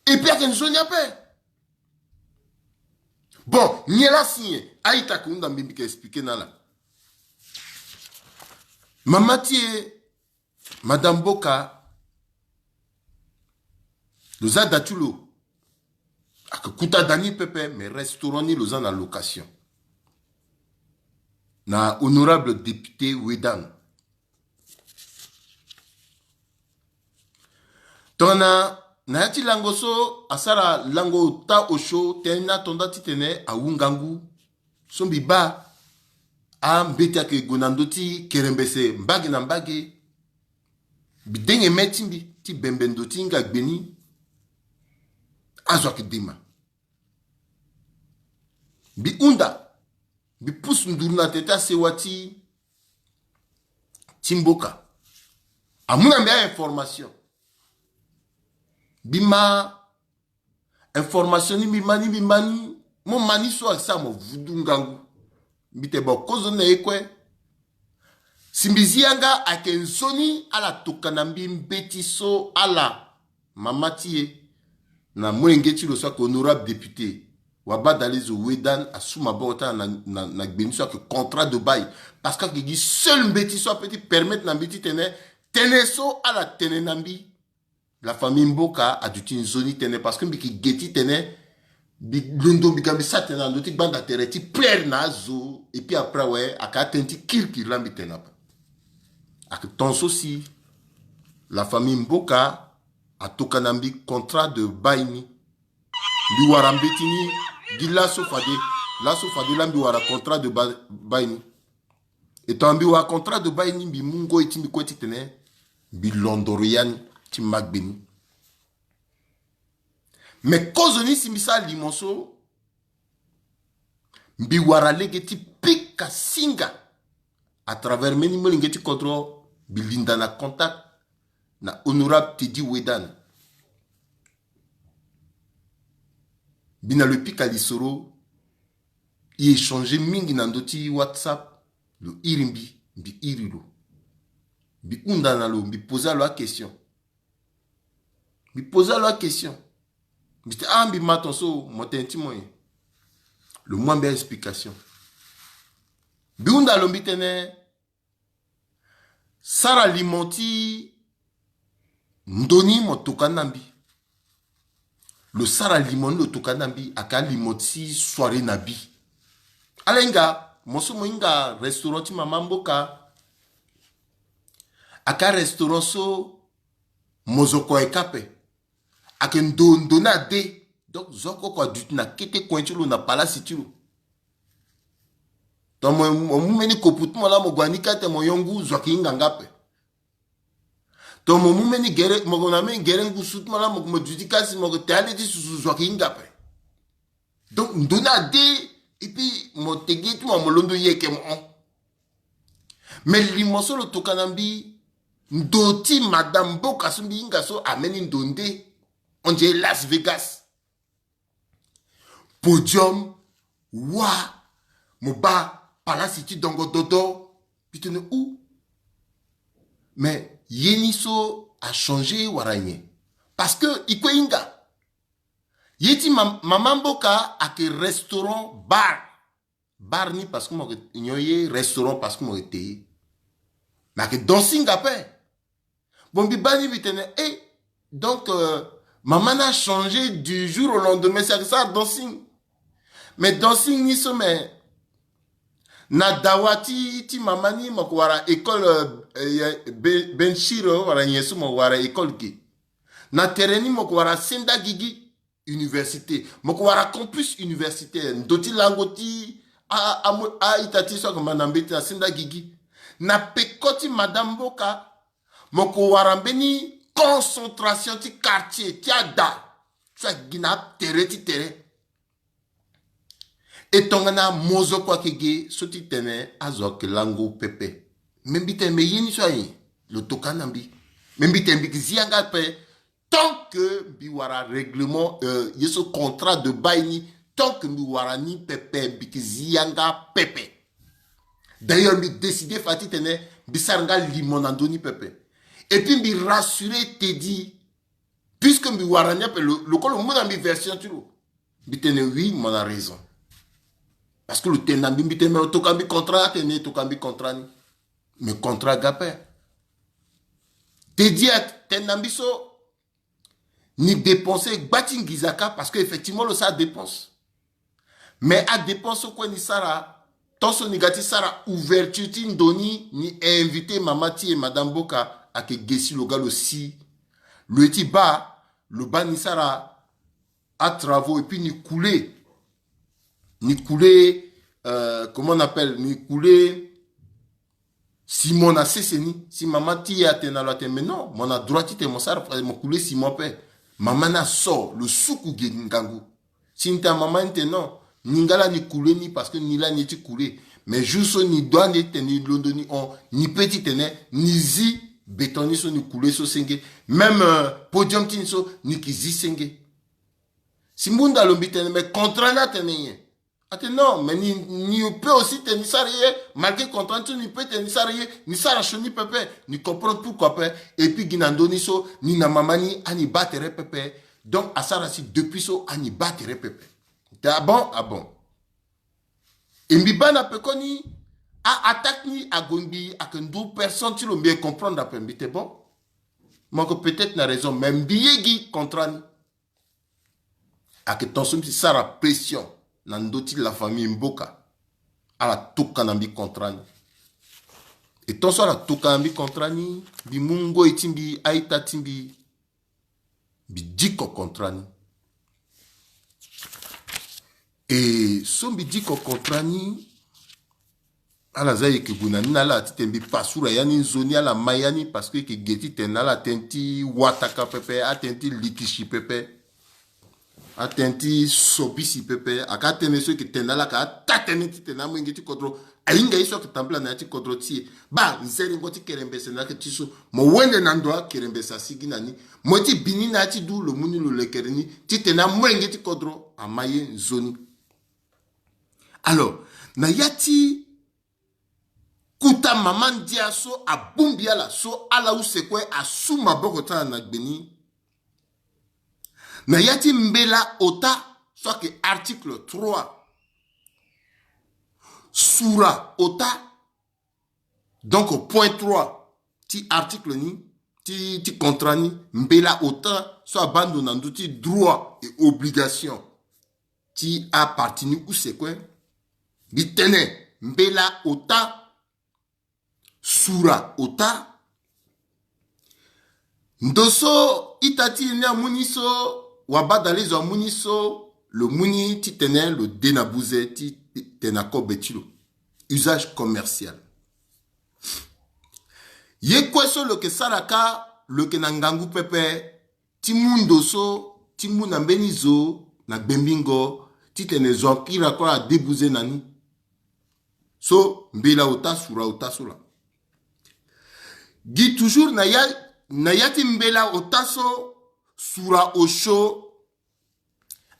Speaker 1: Et puis, il y a pas. Bon, il y a la signe. Aïta Kounda Mbimbi qui a expliqué dans la. Mamati, Madame Boka, le Zadatulo, a que Kouta Dani Pepe, mais restaurant ni le en location. Na honorable député Wedan. Tona nayati lango so asara lango ta osho tena tonda titene a wungangu sombi ba a mbeti ake gonandoti kerembese mbagi na mbagi bidenge metimbi ti bembendoti nga gbeni azwaki dima bi unda bi pus ndurna teta sewati timboka amuna mbea information bima information ni bimani mo mani so aksa mo vudu ngangu bite bo kozo na ekwe simbizianga akenzoni ala tokanambi mbeti so ala mamatie na mwenge ti lo so ko honorable député waba dalizo wedan asuma bota na gbeni so que contrat de bail parce que qui seul mbeti so peut permettre na mbeti tene so ala tene nambi la famille Mboka a dû une zone tene parce que biki geti tene bi londo bikambi sa tene ndoti banda tereti plaire na zo et puis après ouais aka tenti kirki lambi tene pa ak tonso si la famille Mboka a tokanambi contrat de baini bi warambetini di la sofade lambi wara contrat de baini et tambi wa contrat de baini bi mungo etimi kweti tene bi londoriani ti magbeni mais kozoni simisa limonso mbi wara legeti pika singa à travers meni molingeti contrôle bilinda na contact na honorable Teddy Wedan bina le pika lisoro y échanger mingi na ndoti WhatsApp le irimbi mbi irilo mbi undana lo mbi poser la question mi posa la question. Je dis, ah, mi maton so, motenti moyen. Le moins belle explication. Biunda lombitene, Sara Limonti, Ndoni motokanambi. Le Sara Limoni le tokanambi, aka Limonti soirée nabi. Alenga, moso moinga, restaurant ti Mama Mboka. Aka restaurant so, mozoko ekape. Aken dona de donc zoko kwa dutu na kete kwenchulo na palasi tilo to mo mumeni koputu mo la mo gwanika te mo yongu zoki ngangape to mo mumeni gere mo gona men gere ngusut mo la mo judikasi mo tale di susu zoki ngape donc dona de et puis mo tegeti mo londo yeke mo mais limoso lo tokanambi ndoti madame Mboka sumbi ngaso ameni ndonde. On dirait Las Vegas. Podium, wa, moba, palasiti dongo dodo. Putain, où? Mais Yeniso a changé waranye. Parce que, ikoinga. Yeti Mama Mboka a que restaurant, bar. Bar ni parce que moi, y restaurant parce que moi, été. Mais que dancing après. Bon, bibani bitene, eh, donc, maman a changé du jour au lendemain, c'est ça, dancing. Mais dancing, ni sommet. Na dawati, ti mamani, mokwara école, Benchiro, wara nyesu, mokwara école ki. Na tereni, mokwara Senda Gigi, université. Mokwara campus universitaire. Ndoti langoti, a itati, so comme manambeti, na Senda Gigi. Na pekoti, Madame Mboka, mokwara beni, concentration ti quartier ti ada sa gina tere ti tere et tongana mozo kwa kege soti tene azok lango pepe membite me yeni so yi le tokanambi membite mbi zianga pe tant que bi wara règlement yeso contrat de bail tant que bi wara ni pepe bi zianga pepe d'ailleurs bi décider fati tene bisaranga limonandoni pepe. Et puis, me rassurer, te dit, puisque me waranya, le col, mon ami version, tu vois. Oui, mon a raison. Parce que le tenambi, me tokambi contrat, tene, tokambi contrat, mais contrat gapé. Te dit, tenambi so, ni dépenser, batin gizaka, parce qu'effectivement, le ça dépense. Mais à dépense, quoi, ni sara, tant son négatif, sara, ouverture, doni, ni invité, mamati et madame Boka, à que Gessi le gars aussi le petit bas, le bas ni sara à travaux et puis ni couler, comment on appelle, ni couler, si mon a cessé si maman t'y a tenalote, mais non, mon a droit t'y mon sara, mon couler si mon père, maman n'a sort, le soukou gengangou. Si ta maman te non, ningala ni couler ni parce que ni là ni tu couler. Mais juste ni doit ni tenir ni on ni petit tenir ni zi béton so ni couler so senge même podium tin so ni ki zi senge. Si munda lo bitene mais contrat na tenir. Ate non mais ni peut aussi tenir sarié malgré contrat tu ni peut tenir sarié ni sara choni pepe ni comprendre pourquoi pe et puis ginando ni so ni na mamani ani battere pepe. Donc, à ça, depuis ça, on y batterait pepe. Ah bon. Et Mbiba n'a pas connu, à attaque ni à Gombi, à qu'une double personne, tu l'as bien comprendre d'après Mbite bon. Moi, peut-être n'a raison, mais Mbiye contre ni. À que ton somme, si ça la pression, dans d'autres la famille Mboka, à la toukanambi contre ni. Et ton soir, la toukanambi contre ni, bi mungo itimbi, aïta timbi, bidiko contrani et son bidiko contrani ala zaye ke bunani ala titembi pasura yani zoni ala mayani parce que ke geti tenala tenti wataka pepe atenti likishi pepe atenti sobisi pepe akatene so ke tenala ka tatene titena mwingiti kodro ainga iso ke tambla na ti kodro ti ba nzeri ngoti kerembese na ke tiso mo wende na ndoa kerembesa siginani moti bini na ti du lo muni lo lekerini titena mwingiti kodro amaye zoni. Alors na yati kuta maman dia so abumbia la so ala usekwe asuma bokota na gbeni na yati mbela ota soit que article 3 Soura ota donc au point 3 ti article ni ti contrat ni mbela ota soit bando nanduti droit et obligation ti appartenu ou c'est quoi bitene mbela ota Soura ota ndoso itati ne muniso wabadalizo muniso le muni ti tene le denabouze ti tenako betilo usage commercial ye kweso le ke saraka le ke nangangu pepe ti mundoso ti muna mbenizo na gbembingo ti tene zonkira kwa debouze nani so mbela ota Soura ota sola Gi toujours na yati mbela otaso Soura osho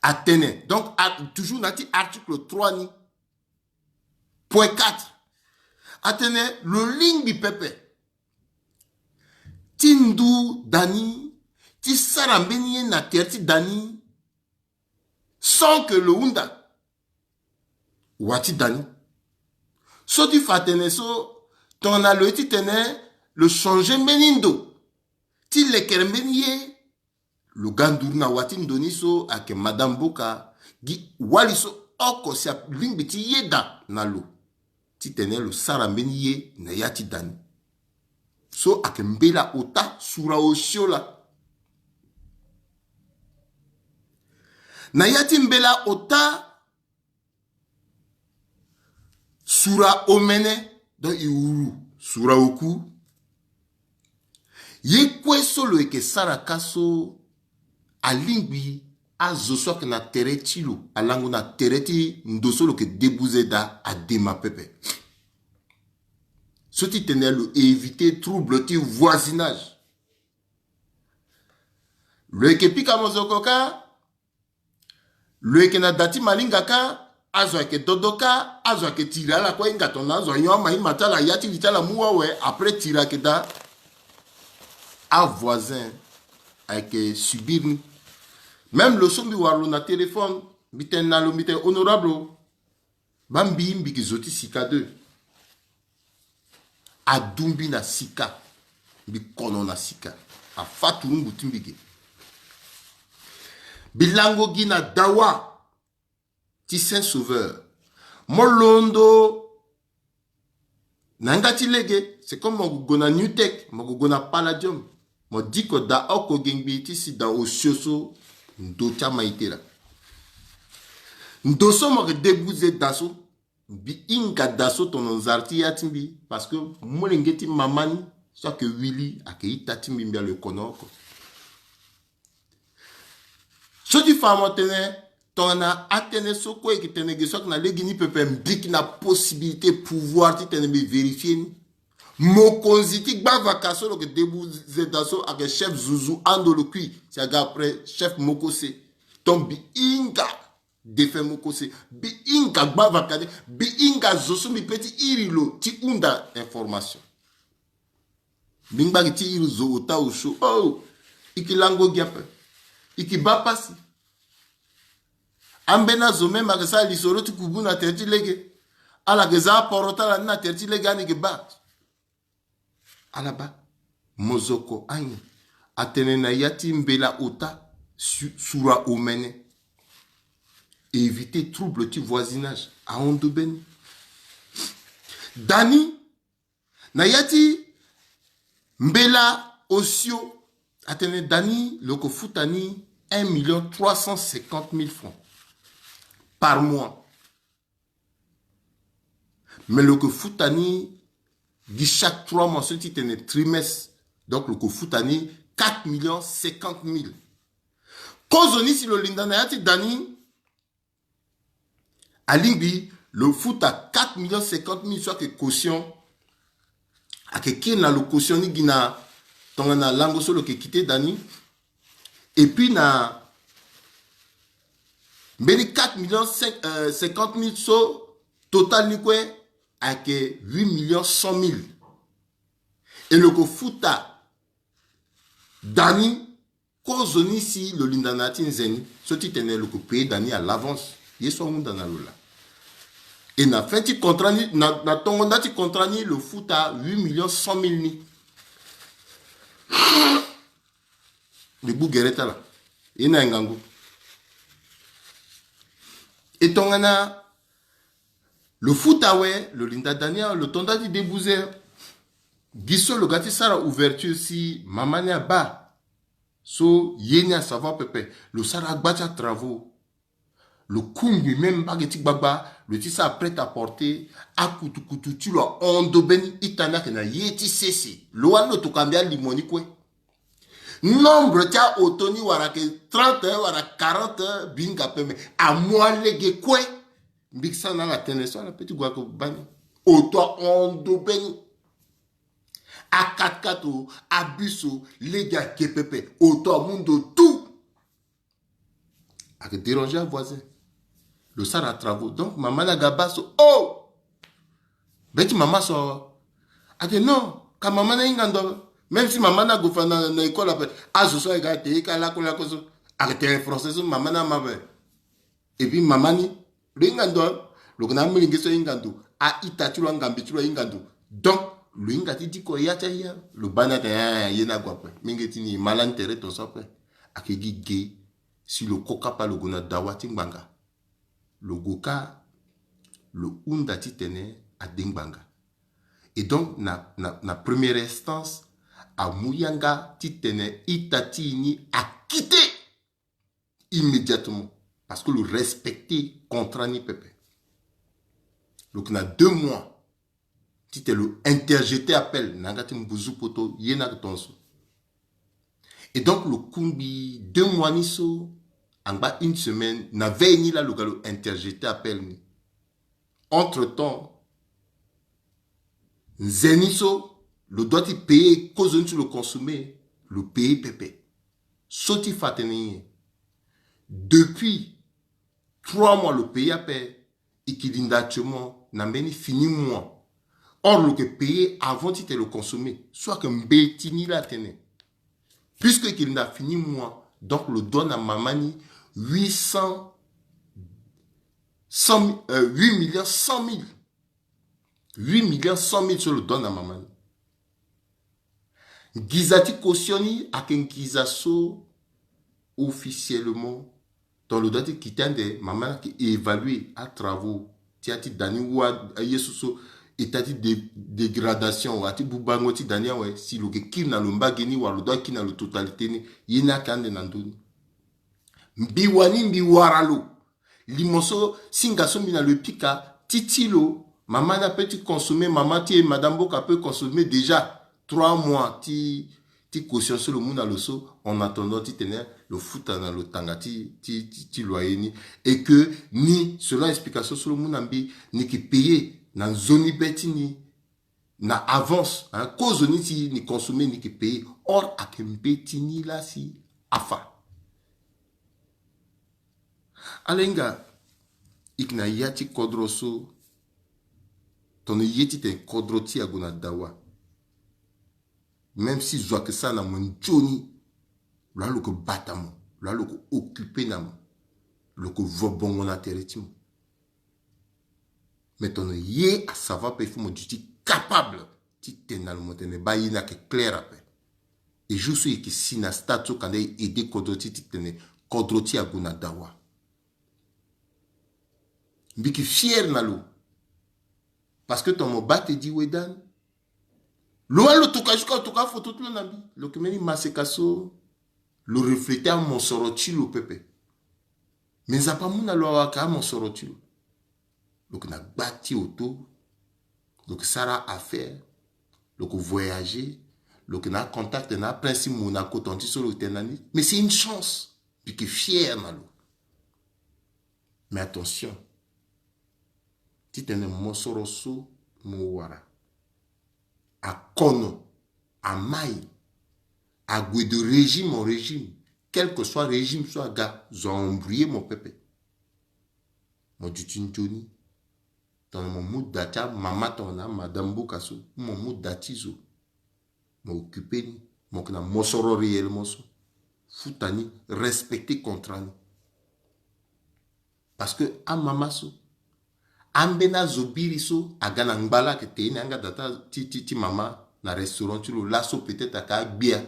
Speaker 1: atene. Donc toujours nati article 3 ni point 4 atene le ligne bi pepe tindu dani ti sarambeni na terti dani sans que le hunda wati dani so tu fatene so ton a le ti tene le changer menindo ti le kermeniye le gandour na watin doniso ake madame Boka gi waliso oko sia lingbi ti yeda na lo ti tene le sarambeniye na yati dani so ake mbela ota Soura oshiola na yati mbela ota Soura omene donc iuru Soura oku ye kwe solo eke saraka so alingbi azoso ke na teretilo alango na tereti ndosolo ke debouze da adema pepe soti tenelo éviter trouble ti voisinage le ke pika mozokoka le ke na dati malingaka azo ke dodoka azo ke tira la kwa ingato na azo nyoma imatala yati litala muwawe après tira ke da à voisin avec subir même le sombi warlo na téléphone biten na lo biten honorable bambi mbiki zoti sika 2 adumbi na sika bi kono na sika a fatu mbuti mbiki bilango gina dawa ti saint sauveur molondo nangati lege c'est comme mon gona new tech mon gona palladium Mo dit que da oko gengbi ici dans Oshoso ndota maite la. Ndoso mo ke débouze daso bi inga daso ton zarti yatimbi parce que mo lengeti mamani soit que Willy a ke itatimbi mbia le konoko. So di famo tene ton a atene soko e ki tene ge soit na legini pepe mbik na possibilité pouvoir ti tene be vérifier ni. Mokonziti gba kaso lo ke débouze daso avec chef Zouzou ando le kui c'est après chef Mokose tombi inga defe Mokose bi inga gba vakade bi inga zoso mi petit irilo ti unda information bingba ti iri zo ota osho oh ikilango giape ikiba pasi ambena zo même akasa lisoro ti kubuna terti lege ala geza porota la na terti lege ani ke ba alaba mozoko anyi atene na yati mbela ota sura omene éviter trouble du voisinage à Ondoben Dani na yati mbela osio atene Dani loko futani 1 350 000 francs par mois mais loko futani di chaque 3 mois, ce titre est trimestre. Donc, le Kofutani, 4 50 000. Kozoni, si le Lindanayati Dani, à Lingbi, le foot à 4 50 000, soit que caution, à quelqu'un na le caution, ni gina, ton na lango solo que quitté Dani, et puis na, mais 4 50 000, so, total, ni quoi, avec 8 100 000. Et le Kofuta Dani, Kozoni si le Lindanati Nzeni, ce qui tenait le payer Dani à l'avance, il est son dans la lola. Et na fait ti contrat ni na tongonda ti contrat ni le foot à 8 100 000 ni. Le bougereta là. Et na ngango. Et tongana le foot à ouais, le Linda Dania, le tonda di débouzer. Gisso le gati sara ouverture si mamania ba. So yenya savoir pepe. Le sara gbacha travaux. Le kungi même bageti baba. Le tissa prêt à porter. A kutu tu lo ondo ben itana kena yeti sesi. Lo ano to kambia limoni kwe. Nombre tia otoni warake 30 wara 40 binga peme. A moi lege kwe. Biksa na la teneso la petit guako bani. Oto ondo beni. A 4-4 a biso lega kepepe. Oto mundo tout. A que déranger un voisin. Le sar à travaux. Donc maman na gabaso. Oh! Beti maman so. A dit non. Ka maman na ingando. Même si maman na gofa na école après. A zo so ega te ka la kola koso. A que te français so maman na mabe. Et puis maman ni Ringando, le grand milingeso ingando, a itachula ngambitula ingando. Donc, le ingati dit ko yacha ya, le banata yena guape. Mingetini malantere to sope. Akegi gay, si le coca pa le gona dawati banga. Le goka, le undati tene a dingbanga. Et donc, na première instance, a Mouyanga titene itatini a quitté immédiatement. Parce que le respecter contre ni pepe. Donc, il y a 2 mois. Si tu le interjeté appel, nangati mbuzu poto, yena tonso. Et donc, le kumbi, 2 mois ni so, en bas 1 semaine, n'avait ni là le galo interjeté appel ni. Entre temps, Zeniso, le doit y payer, cause tu le consommer, le payer pepe. Soti fateni. Depuis 3 mois, le pays a payé. Et qui dit d'actuellement, n'a même fini mois. Or, le pays avant, tu le consommer. Soit que mbetini la tene. Puisque qu'il n'a fini mois, donc le donne à mamani 8 100 000. 8 100 000 sur le donne à mamani. Gizati cautionni à qu'un gizaso officiellement. Dans le doigt qui tient des mamans qui évaluent à travaux, tiati dani wa yesuso état de dégradation ati bubango ti dania ouais si lo ke kir na lo mbageni wa lo do ki na lo totalité ni yena kande na ndoni mbiwani mbiwaralo limoso singa sombi na le pika titilo maman n'a peut consommer maman ti madame Boka peut consommer déjà 3 mois ti caution sur le monde à l'osso en attendant ti tenir le foot dans le tanga ti loyer et que ni selon explication sur le monde ambi ni qui payer dans zone beti ni na avance hein cause ni si ni consommer ni qui payer or a que beti ni là si afa alenga ikna yati kodroso ton yeti ten kodroti aguna dawa même si je vois que ça na mon Johnny là le ko batamo là le ko occupé nam le ko vobongo na teretimo mais ton yé à savoir pe faut mon duty capable ti tenal montene ba yina que clair après et je suis que si na statut quand aider kodroti ti tene kodroti aguna dawa mbiki fier na lo parce que ton mo bat te dit wedan lo a lo toka photo tout le nabi lo kemeni masekaso le refléter à mon sorotilo pepe mais ça pas muna lo aka mon sorotilo lo na bati auto lo sara affaire lo voyager lo na contact na principe mona kotonti sur le tenani mais c'est une chance puis que fier na lo mais attention ti tene mon soroso mo wara à Kono, à Maï, à Goué de régime en régime, quel que soit régime, soit gars, ils ont embrouillé mon pépé. Mon Tuni, dans mon mood d'atia, maman tona, madame Bokasso, mon mood d'atizo, mon occupé ni, mon kna mosoro réellement so, foutani, respecté contre ni. Parce que, à mamaso, ambena zobiriso agana ngbala ke te nanga data ti mama na restaurant tu lo lasso peut-être aka bia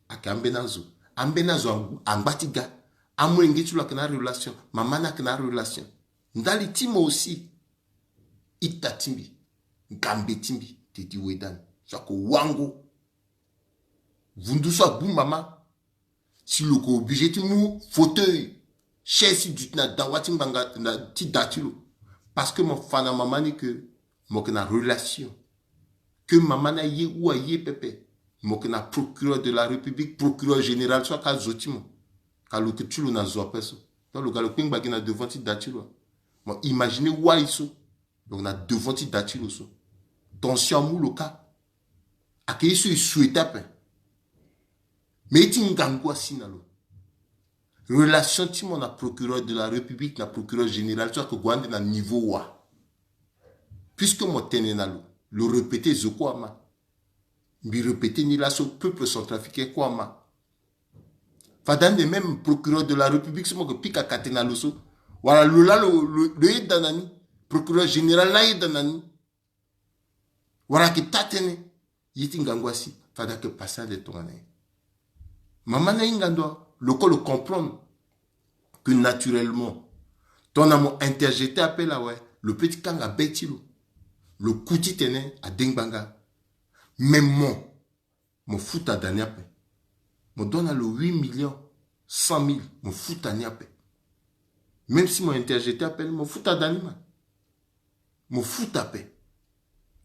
Speaker 1: aka ambena zo angbatiga amwengi tu la kana relation mama na kana relation ndali timo aussi itatimbi ngambetimbi te di wedan sako wango vundu so bu mama si lo ko obligé ti mu fauteuil chaise du na dawati mbanga na ti datilo parce que mon fana maman dit que mon relation que maman na yé ou a yé pépé mon procureur de la République procureur général soit ka zotimo ka lo que tu lo na zo peso donc le gars le ping bagi na devant ti datilo bon imaginez wa iso donc na devant ti datilo so tension mou loka akei so souhaitable mais ti ngangwa sinalo relation ti mon procureur de la République na procureur général soit que gwande na niveau wa puisque mon tenenalo le répéter zokwama bi répéter ni la so peuple centrafricain kwama fadan de même procureur de la République so que pika katenalo so wala le danani procureur général la danani wala ki tatene yiti ngangwasi fada que passer de ton année maman na ingando le comprendre que naturellement ton amour interjeté appelle là ouais le petit kanga betilo le kouti tene à dingbanga même mon fout à daniape mon donne le 8 millions 100 000 mon fout à niape même si mon interjeté appelle mon fout à danima mon fout à paix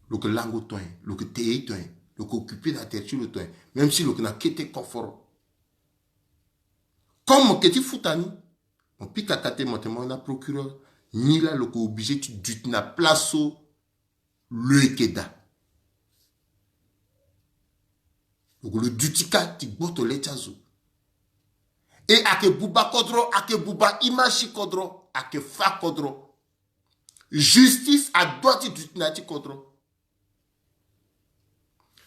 Speaker 1: le que lango toin le que téé toin le que occupé la terre le toin même si le que n'a quitté confort comme mon petit foutani, mon pic à kate mon procureur, ni là le ko obligé tu na place le ekeda. Donc le dutika ti boto lechazo. Et ake buba kodro, ake buba imashi kodro, ake fa kodro. Justice a droit du ti kodro.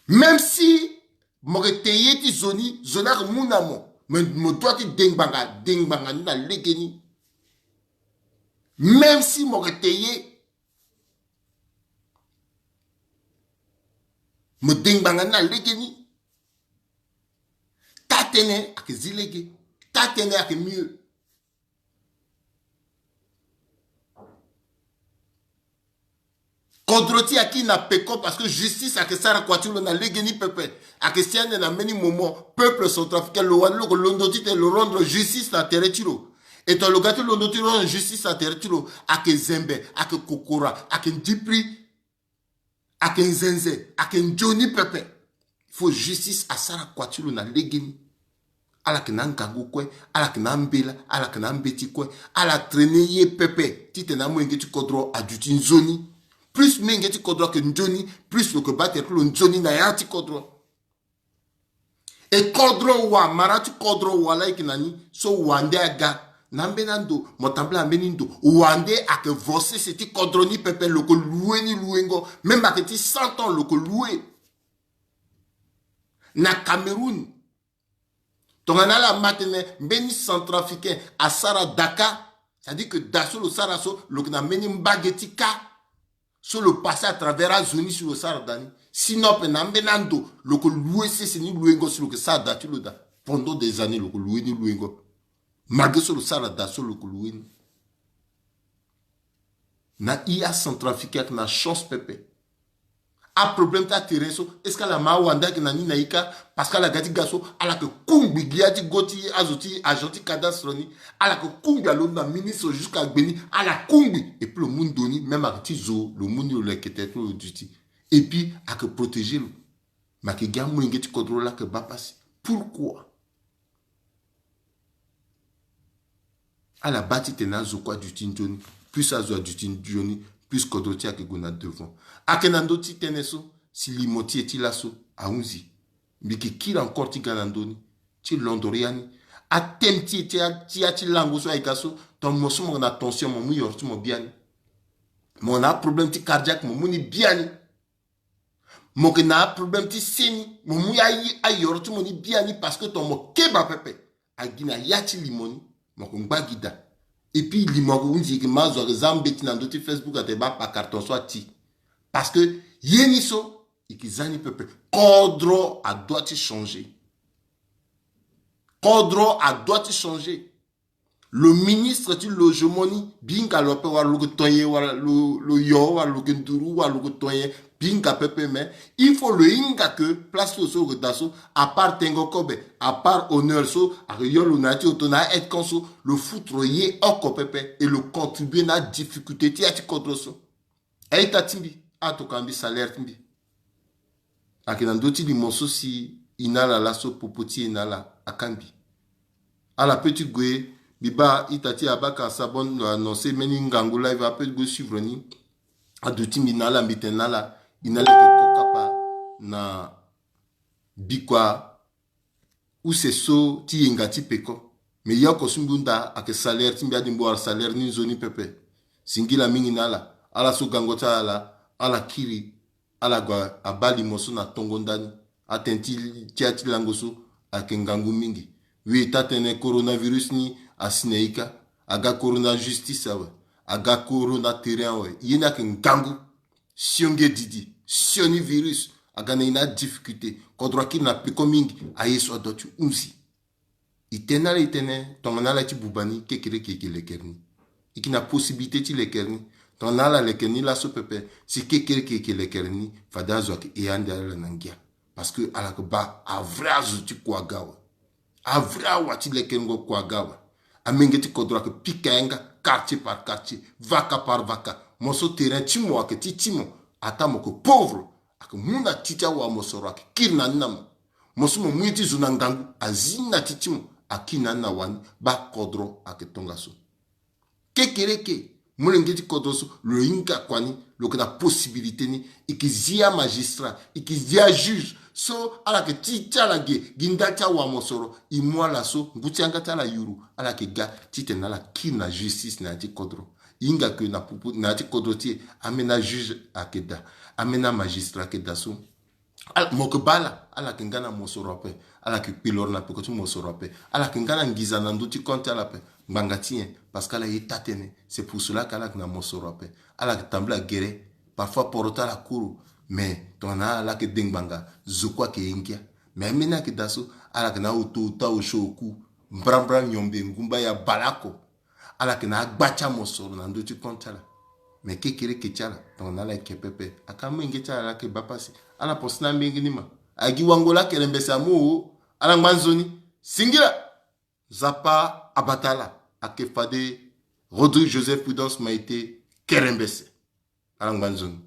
Speaker 1: Même si mon reteye ti zoni, zonar mounamo. Mais me doit te dengbanga na legeni même si mon reteye me dengbanga na legeni tatene ak zilege tatene ak mieux Kodroti a qui na peko parce que justice a que ça rakwatilo na legeni pepe. A que si na meni moment peuple centrafricain le wan lo londoti te le rendre justice na teretiro. Et ton logati londoti rendre justice na teretiro a que Zembe, a que Kokora, a que Ndipri, a que Nzenze, a que Johnny pepe. Il faut justice à ça rakwatilo na legeni. Ala que nan kango kwe, ala que nan bela, ala que nan beti kwe, ala traîner ye pepe. Tite na mwengi tu kodro adutin zoni. Plus mengeti kodro que Njoni, plus le que battre le Njoni na yati kodro. Et kodro wa marati kodro wa like nani so wande aga nambenando motambla amenindo wande a que vossé c'était kodro ni pepe le que loué ni louengo même à que 100 ans le que loué na Cameroun tongana la matene beni centrafricain à Sara Dakar ça dit que dasso le saraso le que na meni mbagetika sur le passé à travers la zone sur le Sardani. Sinon, penambenando, le que loué c'est ni louengo sur le que ça date le da. Pendant des années, le que loué ni louengo. Malgré sur le Sarada, sur le que loué. Na IA centrafricain na chance pepe. A problème ta tereso, est-ce que la mawanda qui na ni naika parce que la gati gaso ala que kumbi gliati goti azoti agenti cadastroni ala que kumbi alona ministre jusqu'à beni ala kumbi et puis le monde doni même avec tizo le monde le qui était le duty et puis à que protéger le ma que gamu ngeti contrôle là que va passer pourquoi à la bâti tenazo quoi du tindoni plus azo du tindoni plus kodrotia que gona devant akenando ti teneso si limoti eti laso aunzi mbiki kila encore ti ganandoni ti londoriani atemti ti ati lango so aikaso ton moso mon attention mon mu yortu mo biani mon a problème ti cardiaque mon muni biani mon que na problème ti seni mon mu ya yortu mo ni biani parce que ton mo keba pepe agina yati limoni mon ko gbagida et puis limogo unzi que mazo zambeti na ndoti Facebook ate ba pa carton so ti parce que yeniso ikizani pepe Kodro a doit changer. Kodro a doit changer. Le ministre du logement binga lope wa logo toye wa lo yo wa logo nduru wa logo toye binga pepe mais il faut le inga que place le so daso à part tengo kobe à part honneur so a yolo nati otona et konso le foutroyer oko pepe et le contribuer na difficulté ti ati kodro so e tatimbi ato kambi salaire timbi akina ndoti limoso si inala laso popoti inala akambi à la petite goué biba itati abaka sabon annoncé meni ngangu live appel go suivre ni aduti minala mitenala inala ke kokapa na bikwa ou c'est so ti ngati peko mais yoko sumbunda ake salaire timbi adimbo salaire ni zoni pepe singila mingi nala ala so gangota ala kiri ala gwa abali moso na tongondani atenti tiati langoso ake ngangu mingi wi tatene coronavirus ni asineika aga corona justice awe aga corona terrain we yina ke ngangu sionge didi sioni virus aga na ina difficulté kodro ki na peko mingi ayeso dotu unsi itene tonala ti bubani kekere lekerni ikina possibilité ti lekerni tonala lekerni la so pepe si kekere lekerni fadazo ke eande ala nangia parce que ala ko ba avrazo ti kwagawa avra wati lekengo kwagawa amengeti kodro ke pikenga quartier par quartier vaka par vaka moso terrain timo ake titimo ata moko pauvre ake muna tita wa mosoro ake kirna nam moso mo mwiti zunangangu azina titimo akina na wani ba kodro ake tongaso kekereke mulengeti kodro so le inga kwani lo que la possibilité ni ikizia magistrat ikizia juge so ala ke tita la ge gindata wa mosoro imwala so ngutianga tala yuru ala ke ga tite na la kina justice na ti kodro inga ke na pupu na ti kodro ti amena juge akeda amena magistrat akeda so mokbala ala ke ngana mosoro pe ala ke pilor na pe ko ti mosoro pe ala ke ngana ngiza na nduti konte ala pe bangatien parce qu'ala yetatene c'est pour cela qu'ala na mosoro pe ala ke tambla gere parfois porota la cour mais tona ala ke dengbanga zukwa ke enkia mais mena ke daso ala ke na uto o shoku mbrambra nyombe ngumba ya balako ala ke na agbacha mosoro na nduti konte ala mais ke kere ke chala donc na la ke pepe akama nge chala la ke bapasi ala posna mingi nima agi wangola ke lembesa mu ala ngbanzoni singila zapa abatala akefade Rodrigue Joseph Prudence Maïté kerembese ala ngbanzoni